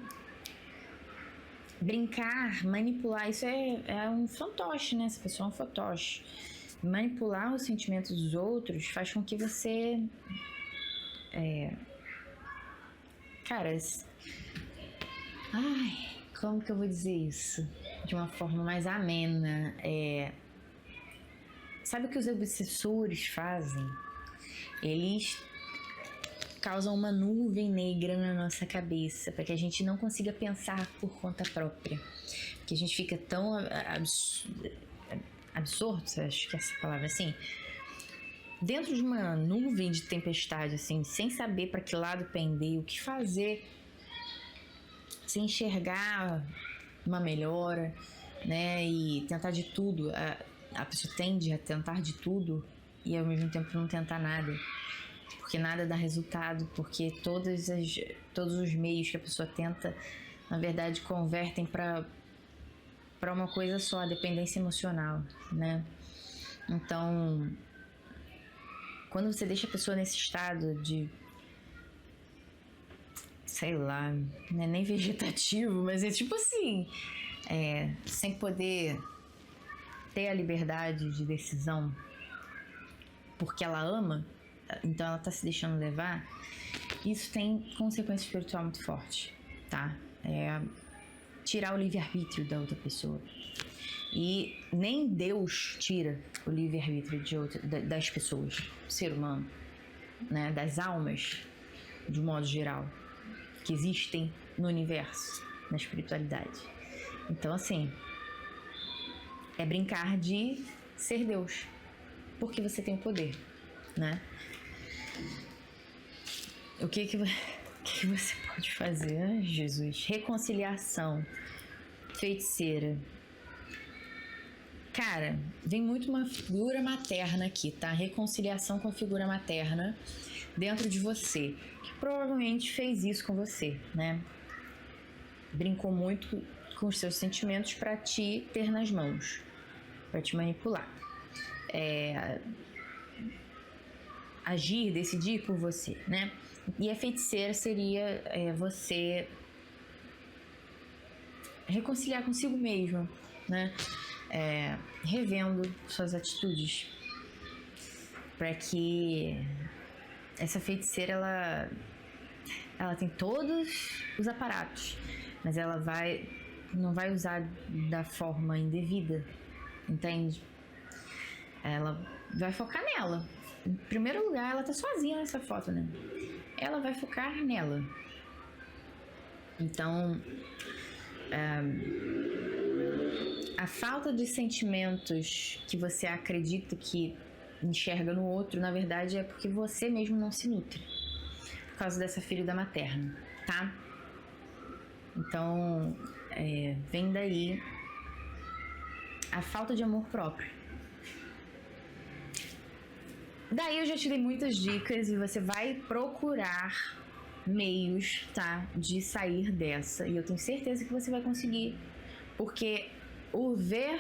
brincar, manipular, isso é um fantoche, né? Essa pessoa é um fantoche. Manipular os sentimentos dos outros faz com que você... Cara, como que eu vou dizer isso? De uma forma mais amena. Sabe o que os obsessores fazem? Eles causam uma nuvem negra na nossa cabeça para que a gente não consiga pensar por conta própria. Porque a gente fica tão absorto, acho que é essa palavra assim, dentro de uma nuvem de tempestade, assim, sem saber para que lado pender, o que fazer, sem enxergar uma melhora, né? E tentar de tudo. A pessoa tende a tentar de tudo e ao mesmo tempo não tentar nada. Porque nada dá resultado, porque todos os meios que a pessoa tenta, na verdade, convertem para uma coisa só, a dependência emocional, né? Então, quando você deixa a pessoa nesse estado de, sei lá, não é nem vegetativo, mas é tipo assim, sem poder ter a liberdade de decisão porque ela ama, então ela tá se deixando levar, isso tem consequência espiritual muito forte, tá? Tirar o livre-arbítrio da outra pessoa. E nem Deus tira o livre-arbítrio das pessoas, do ser humano, né? Das almas, de um modo geral, que existem no universo, na espiritualidade. Então, assim, é brincar de ser Deus, porque você tem o poder, né? O que você pode fazer? Ai, Jesus. Reconciliação. Feiticeira. Cara, vem muito uma figura materna aqui, tá? Reconciliação com a figura materna dentro de você, que provavelmente fez isso com você, né? Brincou muito com os seus sentimentos para te ter nas mãos, para te manipular. Agir, decidir por você, né? E a feiticeira seria você reconciliar consigo mesmo, né? Revendo suas atitudes, para que essa feiticeira ela tem todos os aparatos, mas ela não vai usar da forma indevida, entende? Ela vai focar nela. Em primeiro lugar, ela tá sozinha nessa foto, né? Ela vai focar nela. Então, a falta de sentimentos que você acredita que enxerga no outro, na verdade, é porque você mesmo não se nutre. Por causa dessa ferida materna, tá? Então, vem daí a falta de amor próprio. Daí eu já te dei muitas dicas e você vai procurar meios, tá? De sair dessa. E eu tenho certeza que você vai conseguir. Porque o ver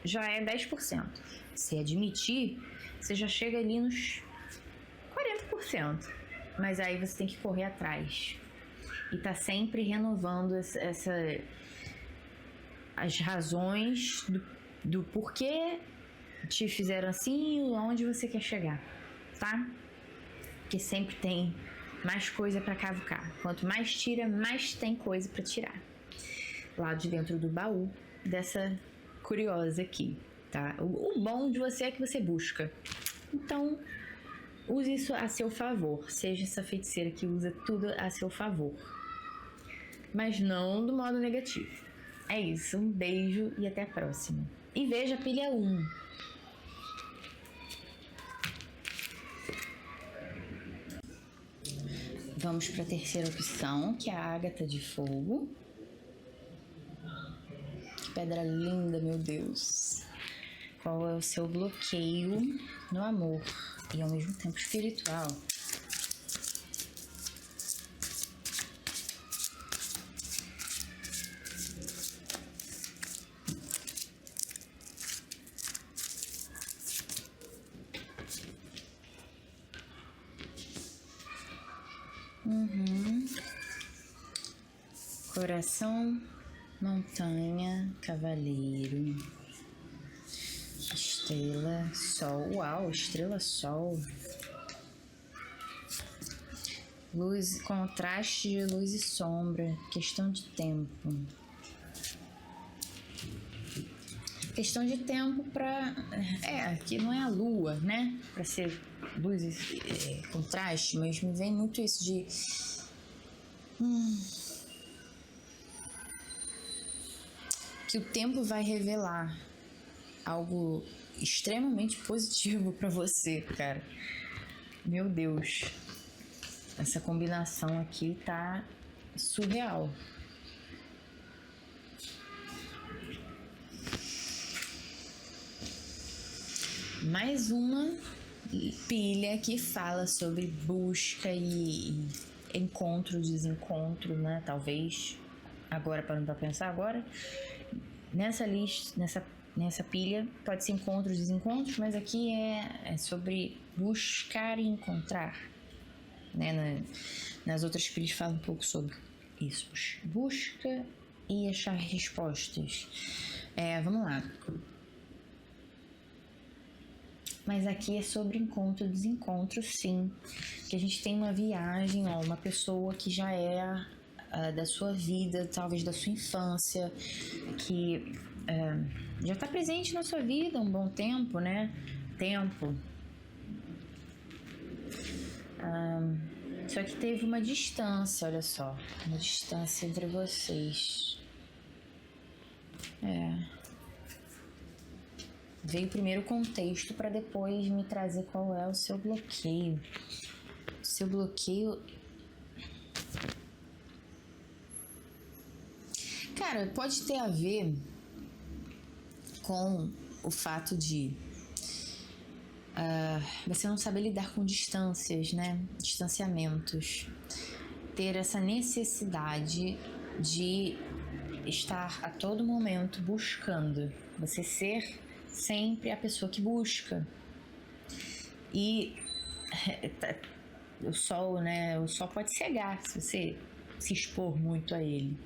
já é 10%. Se admitir, você já chega ali nos 40%. Mas aí você tem que correr atrás. E tá sempre renovando as razões do porquê te fizeram assim e onde você quer chegar, tá? Porque sempre tem mais coisa para cavucar. Quanto mais tira, mais tem coisa para tirar. Lá de dentro do baú dessa curiosa aqui, tá? O bom de você é que você busca. Então, use isso a seu favor. Seja essa feiticeira que usa tudo a seu favor. Mas não do modo negativo. É isso, um beijo e até a próxima. E veja a pilha 1. Vamos para a terceira opção, que é a ágata de fogo. Que pedra linda, meu Deus. Qual é o seu bloqueio no amor e ao mesmo tempo espiritual? Coração, montanha, cavaleiro, estrela, sol. Uau, estrela, sol. Luz, contraste de luz e sombra, questão de tempo. Questão de tempo para... aqui não é a lua, né? Para ser luz e contraste, mas me vem muito isso de... que o tempo vai revelar algo extremamente positivo para você, cara. Meu Deus. Essa combinação aqui tá surreal. Mais uma pilha que fala sobre busca e encontro, desencontro, né? Talvez. Agora, parando pra pensar agora. Nessa lista, nessa pilha, pode ser encontros, desencontros, mas aqui é sobre buscar e encontrar. Né? Nas outras pilhas fala um pouco sobre isso. Busca e achar respostas. Vamos lá. Mas aqui é sobre encontro e desencontro, sim. Que a gente tem uma viagem, uma pessoa que já é da sua vida, talvez da sua infância, que já está presente na sua vida há um bom tempo, né? Só que teve uma distância, olha só. Uma distância entre vocês. Veio primeiro o contexto para depois me trazer qual é o seu bloqueio. O seu bloqueio... Cara, pode ter a ver com o fato de você não saber lidar com distâncias, né? Distanciamentos. Ter essa necessidade de estar a todo momento buscando. Você ser sempre a pessoa que busca. E o sol, né? O sol pode cegar se você se expor muito a ele.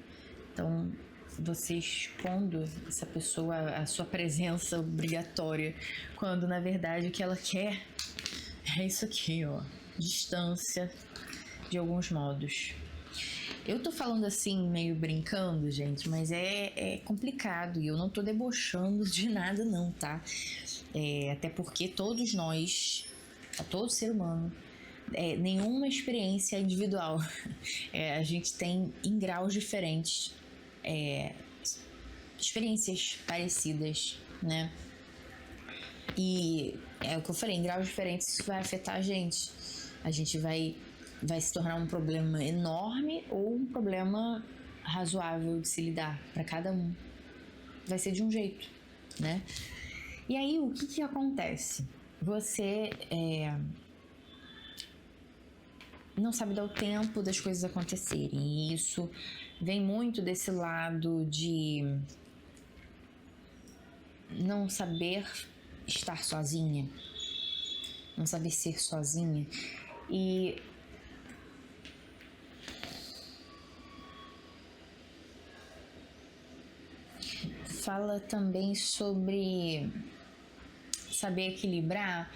Então, você expondo essa pessoa a sua presença obrigatória, quando na verdade o que ela quer é isso aqui, ó, distância de alguns modos. Eu tô falando assim, meio brincando, gente, mas é complicado e eu não tô debochando de nada não, tá? Até porque todos nós, todo ser humano, nenhuma experiência individual. A gente tem em graus diferentes experiências parecidas, né? E é o que eu falei, em graus diferentes isso vai afetar a gente. A gente vai se tornar um problema enorme ou um problema razoável de se lidar para cada um. Vai ser de um jeito, né? E aí, o que acontece? Você não sabe dar o tempo das coisas acontecerem. E isso vem muito desse lado de não saber estar sozinha, não saber ser sozinha. E fala também sobre saber equilibrar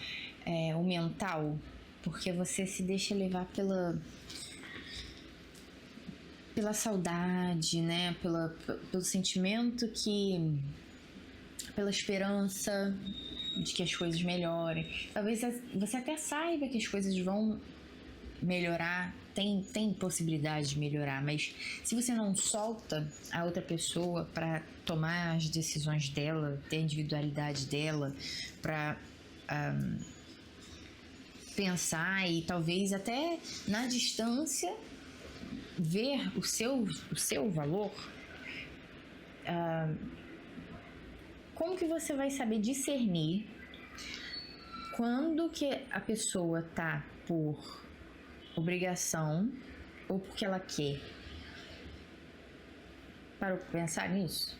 o mental, porque você se deixa levar pela saudade, né? Pelo sentimento pela esperança de que as coisas melhorem. Talvez você até saiba que as coisas vão melhorar, tem possibilidade de melhorar, mas se você não solta a outra pessoa para tomar as decisões dela, ter a individualidade dela, para pensar e talvez até na distância ver o seu valor, como que você vai saber discernir quando que a pessoa tá por obrigação ou porque ela quer? Parou pra pensar nisso?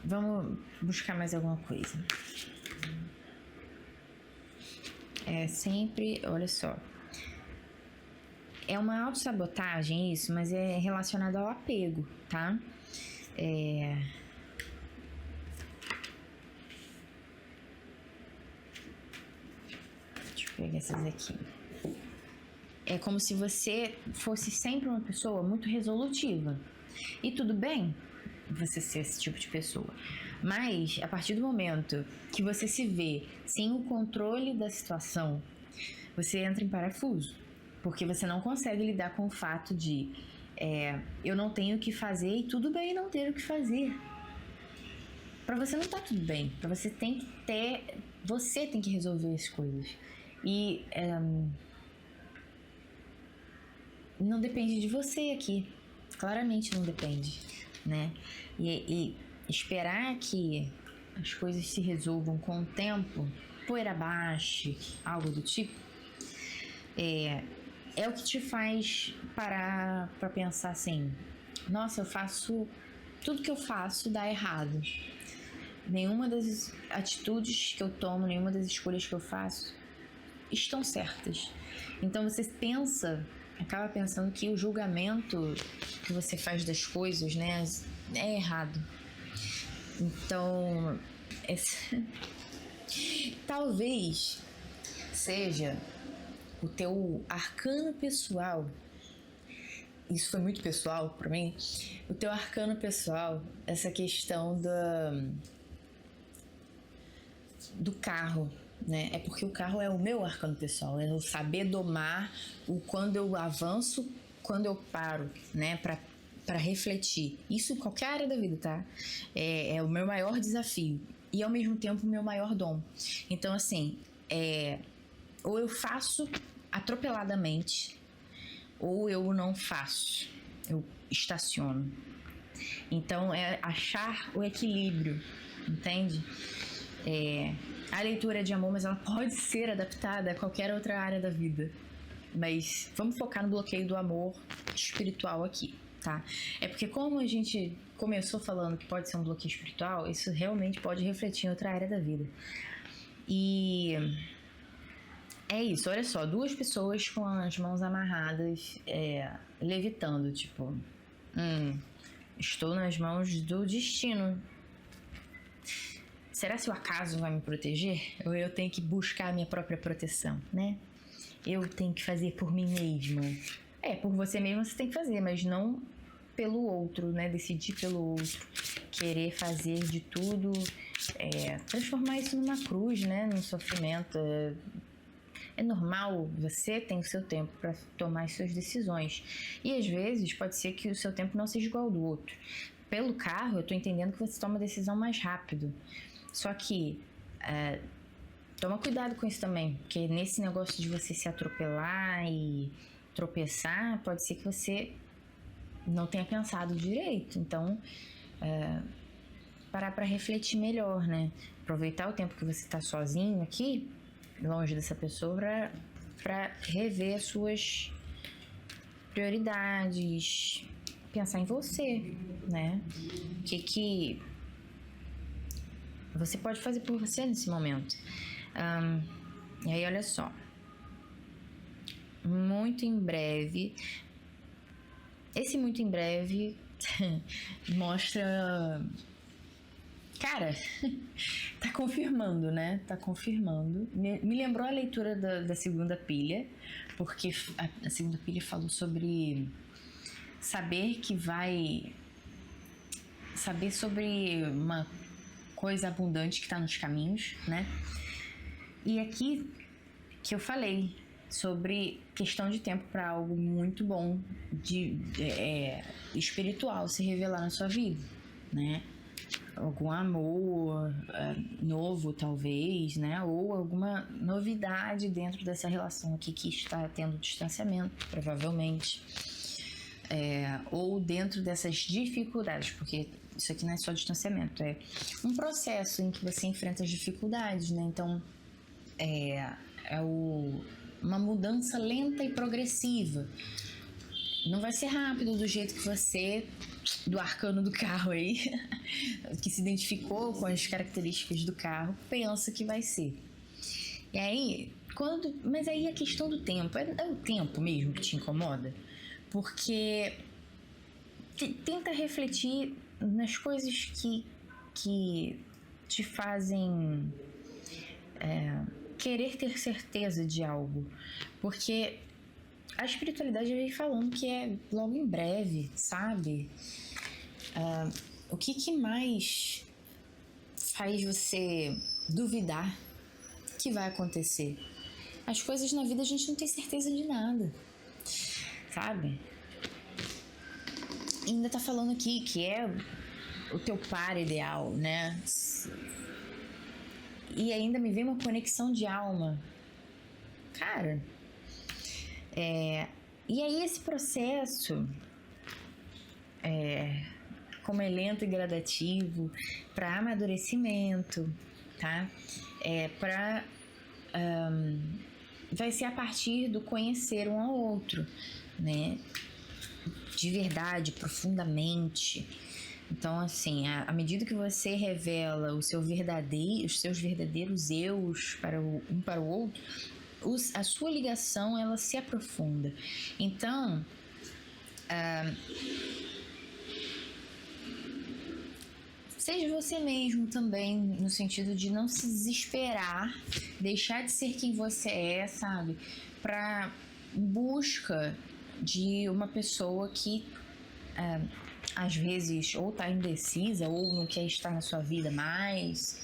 Vamos buscar mais alguma coisa. É sempre, olha só, é uma autossabotagem isso, mas é relacionado ao apego, tá? Deixa eu pegar essas aqui. É como se você fosse sempre uma pessoa muito resolutiva. E tudo bem você ser esse tipo de pessoa. Mas, a partir do momento que você se vê sem o controle da situação, você entra em parafuso. Porque você não consegue lidar com o fato de eu não tenho o que fazer e tudo bem não ter o que fazer. Pra você não tá tudo bem. Pra você tem que ter... Você tem que resolver as coisas. E... não depende de você aqui. Claramente não depende, né? E esperar que as coisas se resolvam com o tempo, poeira abaixo, algo do tipo, é o que te faz parar pra pensar assim: nossa, tudo que eu faço dá errado. Nenhuma das atitudes que eu tomo, nenhuma das escolhas que eu faço estão certas. Então você acaba pensando que o julgamento que você faz das coisas, né, é errado. Então, talvez seja o teu arcano pessoal. Isso foi muito pessoal pra mim. O teu arcano pessoal, essa questão do carro, né? É porque o carro é o meu arcano pessoal, é o saber domar o quando eu avanço, quando eu paro, né? Pra refletir. Isso em qualquer área da vida, tá? É o meu maior desafio e ao mesmo tempo o meu maior dom. Então, assim, ou eu faço atropeladamente ou eu não faço, eu estaciono. Então é achar o equilíbrio, entende? A leitura de amor, mas ela pode ser adaptada a qualquer outra área da vida. Mas vamos focar no bloqueio do amor espiritual aqui, tá? É porque como a gente começou falando que pode ser um bloqueio espiritual, isso realmente pode refletir em outra área da vida. E é isso, olha só, 2 pessoas com as mãos amarradas, levitando, tipo, estou nas mãos do destino. Será que o acaso vai me proteger? Ou eu tenho que buscar a minha própria proteção, né? Eu tenho que fazer por mim mesma. Por você mesma você tem que fazer, mas não pelo outro, né? Decidir pelo outro. Querer fazer de tudo, transformar isso numa cruz, né? Num sofrimento. É normal, você tem o seu tempo para tomar as suas decisões. E às vezes pode ser que o seu tempo não seja igual ao do outro. Pelo carro, eu tô entendendo que você toma a decisão mais rápido. Só que toma cuidado com isso também, porque nesse negócio de você se atropelar e tropeçar, pode ser que você não tenha pensado direito. Então, parar para refletir melhor, né? Aproveitar o tempo que você tá sozinho aqui, longe dessa pessoa, para rever as suas prioridades, pensar em você, né? O que você pode fazer por você nesse momento. E aí, olha só. Muito em breve. Esse muito em breve mostra Cara, tá confirmando, né? Tá confirmando. Me lembrou a leitura da segunda pilha, porque a segunda pilha falou sobre saber que vai... Saber sobre uma coisa abundante que tá nos caminhos, né? E aqui que eu falei sobre questão de tempo para algo muito bom, espiritual se revelar na sua vida, né? Algum amor novo, talvez, né? Ou alguma novidade dentro dessa relação aqui que está tendo distanciamento, provavelmente. Ou dentro dessas dificuldades, porque isso aqui não é só distanciamento, é um processo em que você enfrenta as dificuldades, né? Então, uma mudança lenta e progressiva. Não vai ser rápido do jeito que você, do arcano do carro aí, que se identificou com as características do carro, pensa que vai ser. E aí, mas aí a questão do tempo, é o tempo mesmo que te incomoda? Porque tenta refletir nas coisas que te fazem querer ter certeza de algo. Porque a espiritualidade vem falando que é logo em breve, sabe? O que mais faz você duvidar que vai acontecer? As coisas na vida a gente não tem certeza de nada, sabe? E ainda tá falando aqui que é o teu par ideal, né? E ainda me vem uma conexão de alma. Cara, e aí esse processo, como é lento e gradativo, para amadurecimento, tá? Vai ser a partir do conhecer um ao outro, né? De verdade, profundamente. Então, assim, à medida que você revela os seus verdadeiros eus para o outro, a sua ligação, ela se aprofunda. Então, seja você mesmo também, no sentido de não se desesperar, deixar de ser quem você é, sabe? Para busca de uma pessoa que às vezes ou tá indecisa ou não quer estar na sua vida mais,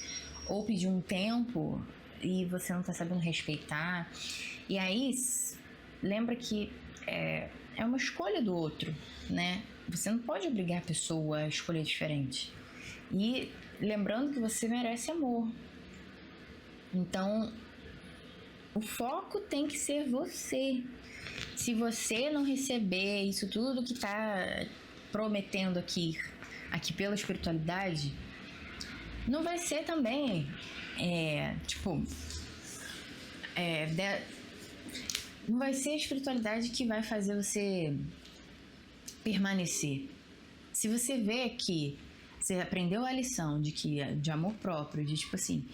ou pedir um tempo e você não tá sabendo respeitar. E aí, lembra que é uma escolha do outro, né? Você não pode obrigar a pessoa a escolher diferente. E lembrando que você merece amor. Então, o foco tem que ser você. Se você não receber isso tudo que tá prometendo aqui pela espiritualidade, não vai ser também não vai ser a espiritualidade que vai fazer você permanecer. Se você vê que você aprendeu a lição de amor próprio, de tipo assim,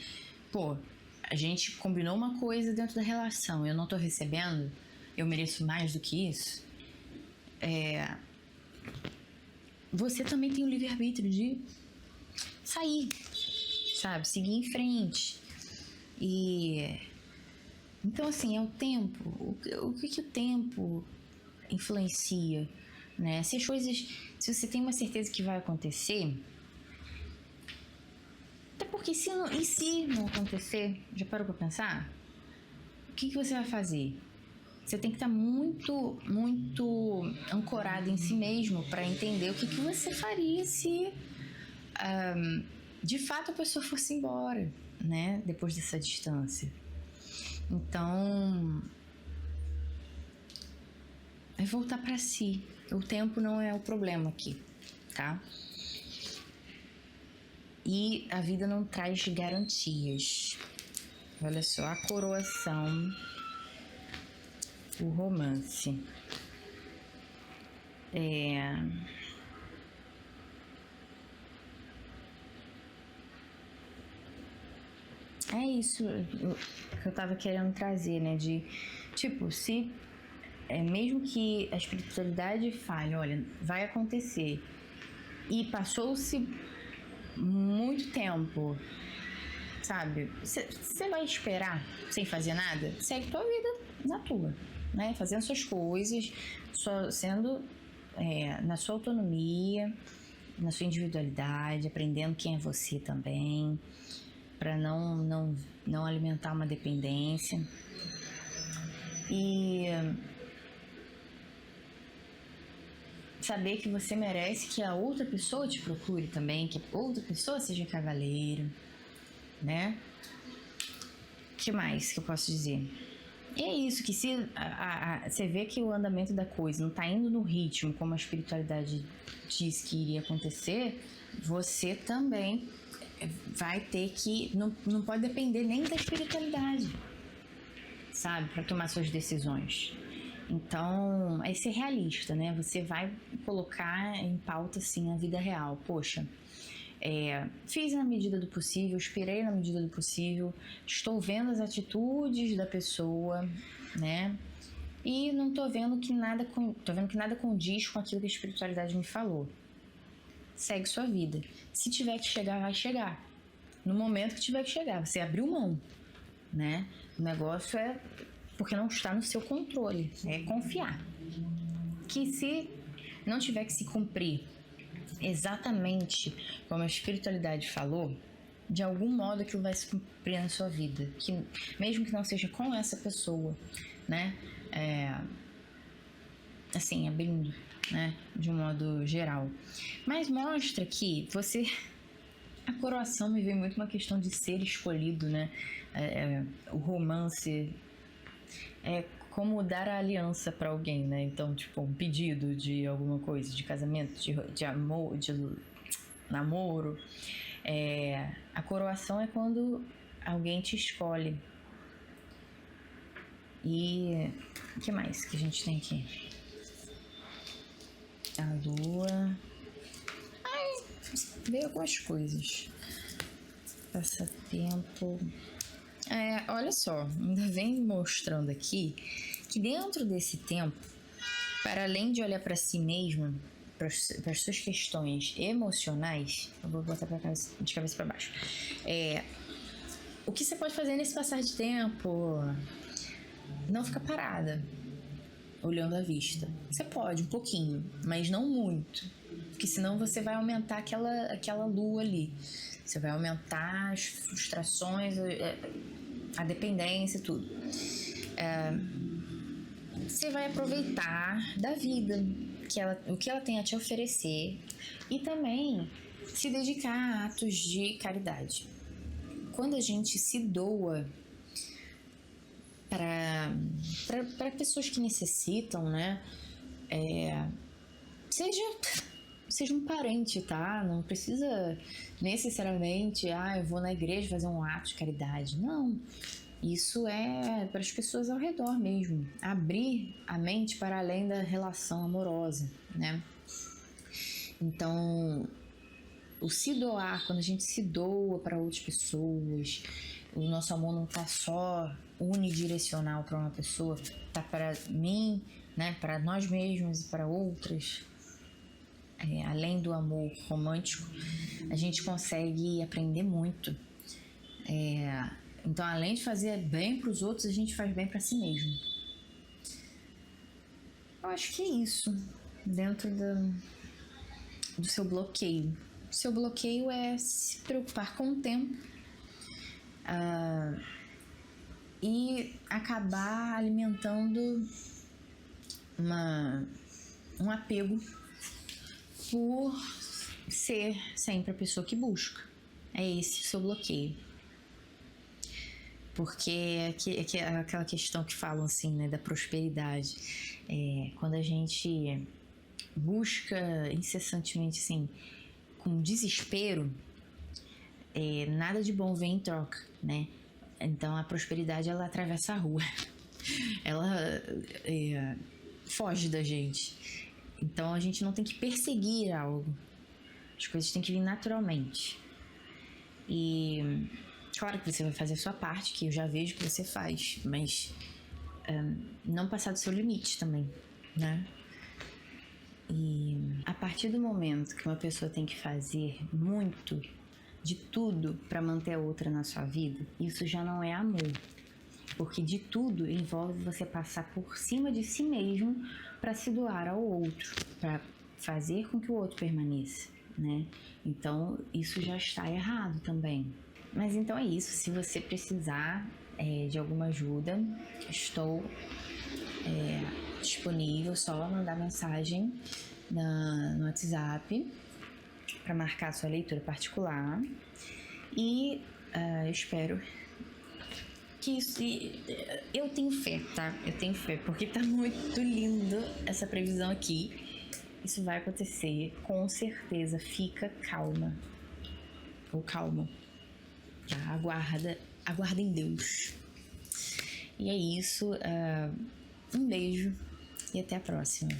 pô, a gente combinou uma coisa dentro da relação, eu não tô recebendo, eu mereço mais do que isso, você também tem o livre-arbítrio de sair, sabe? Seguir em frente. E então, assim, é o tempo. O que o tempo influencia, né? Se você tem uma certeza que vai acontecer, até porque se não acontecer, já parou pra pensar? O que você vai fazer? Você tem que estar muito, muito ancorado em si mesmo para entender o que você faria se de fato a pessoa fosse embora, né? Depois dessa distância. Então, é voltar para si. O tempo não é o problema aqui, tá? E a vida não traz garantias. Olha só, a coroação, o romance. É isso que eu tava querendo trazer, né? De, tipo, se mesmo que a espiritualidade fale, olha, vai acontecer, e passou-se muito tempo, sabe? Você vai esperar sem fazer nada? Segue tua vida na tua, né? Fazendo suas coisas, só sendo na sua autonomia, na sua individualidade, aprendendo quem é você também, para não alimentar uma dependência. E saber que você merece que a outra pessoa te procure também, que a outra pessoa seja cavaleiro, né? O que mais que eu posso dizer? E é isso, que se você vê que o andamento da coisa não tá indo no ritmo como a espiritualidade diz que iria acontecer, você também vai ter que... Não pode depender nem da espiritualidade, sabe? Para tomar suas decisões. Então, é ser realista, né? Você vai colocar em pauta, assim, a vida real. Poxa, fiz na medida do possível, esperei na medida do possível, estou vendo as atitudes da pessoa, né? E não tô vendo que nada condiz com aquilo que a espiritualidade me falou. Segue sua vida. Se tiver que chegar, vai chegar. No momento que tiver que chegar, você abriu mão, né? O negócio é porque não está no seu controle, é confiar. Que se não tiver que se cumprir exatamente como a espiritualidade falou, de algum modo aquilo vai se cumprir na sua vida, que mesmo que não seja com essa pessoa, né? Assim, abrindo, né? De um modo geral. Mas mostra que você... A coroação me vem muito uma questão de ser escolhido, né? O romance é como dar a aliança para alguém, né? Então, tipo, um pedido de alguma coisa, de casamento, de amor, de namoro. A coroação é quando alguém te escolhe. E o que mais que a gente tem aqui? A lua. Veio algumas coisas. Passatempo. Olha só, ainda vem mostrando aqui que dentro desse tempo, para além de olhar para si mesmo, para as suas questões emocionais, eu vou botar de cabeça para baixo. O que você pode fazer nesse passar de tempo? Não ficar parada, olhando à vista. Você pode, um pouquinho, mas não muito, porque senão você vai aumentar aquela lua ali. Você vai aumentar as frustrações, a dependência e tudo. Você vai aproveitar da vida, o que ela tem a te oferecer, e também se dedicar a atos de caridade. Quando a gente se doa para pessoas que necessitam, né? Seja um parente, tá? Não precisa necessariamente, eu vou na igreja fazer um ato de caridade. Não, isso é para as pessoas ao redor mesmo. Abrir a mente para além da relação amorosa, né? Então, o se doar, quando a gente se doa para outras pessoas, o nosso amor não tá só unidirecional para uma pessoa, tá para mim, né? Para nós mesmos e para outras. Além do amor romântico, a gente consegue aprender muito. Então, além de fazer bem para os outros, a gente faz bem para si mesmo. Eu acho que é isso, dentro do seu bloqueio. O seu bloqueio é se preocupar com o tempo e acabar alimentando um apego por ser sempre a pessoa que busca. É esse o seu bloqueio. Porque é aquela questão que falam assim, né, da prosperidade. Quando a gente busca incessantemente, assim, com desespero, nada de bom vem em troca, né? Então a prosperidade, ela atravessa a rua. Ela foge da gente. Então a gente não tem que perseguir algo. As coisas têm que vir naturalmente. E claro que você vai fazer a sua parte, que eu já vejo que você faz, mas não passar do seu limite também, né? E a partir do momento que uma pessoa tem que fazer muito de tudo para manter a outra na sua vida, isso já não é amor. Porque de tudo envolve você passar por cima de si mesmo para se doar ao outro, para fazer com que o outro permaneça, né? Então isso já está errado também. Mas então é isso. Se você precisar de alguma ajuda, estou disponível. Só mandar mensagem no WhatsApp para marcar sua leitura particular. E eu espero que isso... Eu tenho fé, tá? Eu tenho fé, porque tá muito lindo essa previsão aqui. Isso vai acontecer, com certeza. Fica calma. Ou calmo. Tá? Aguarda em Deus. E é isso. Um beijo e até a próxima.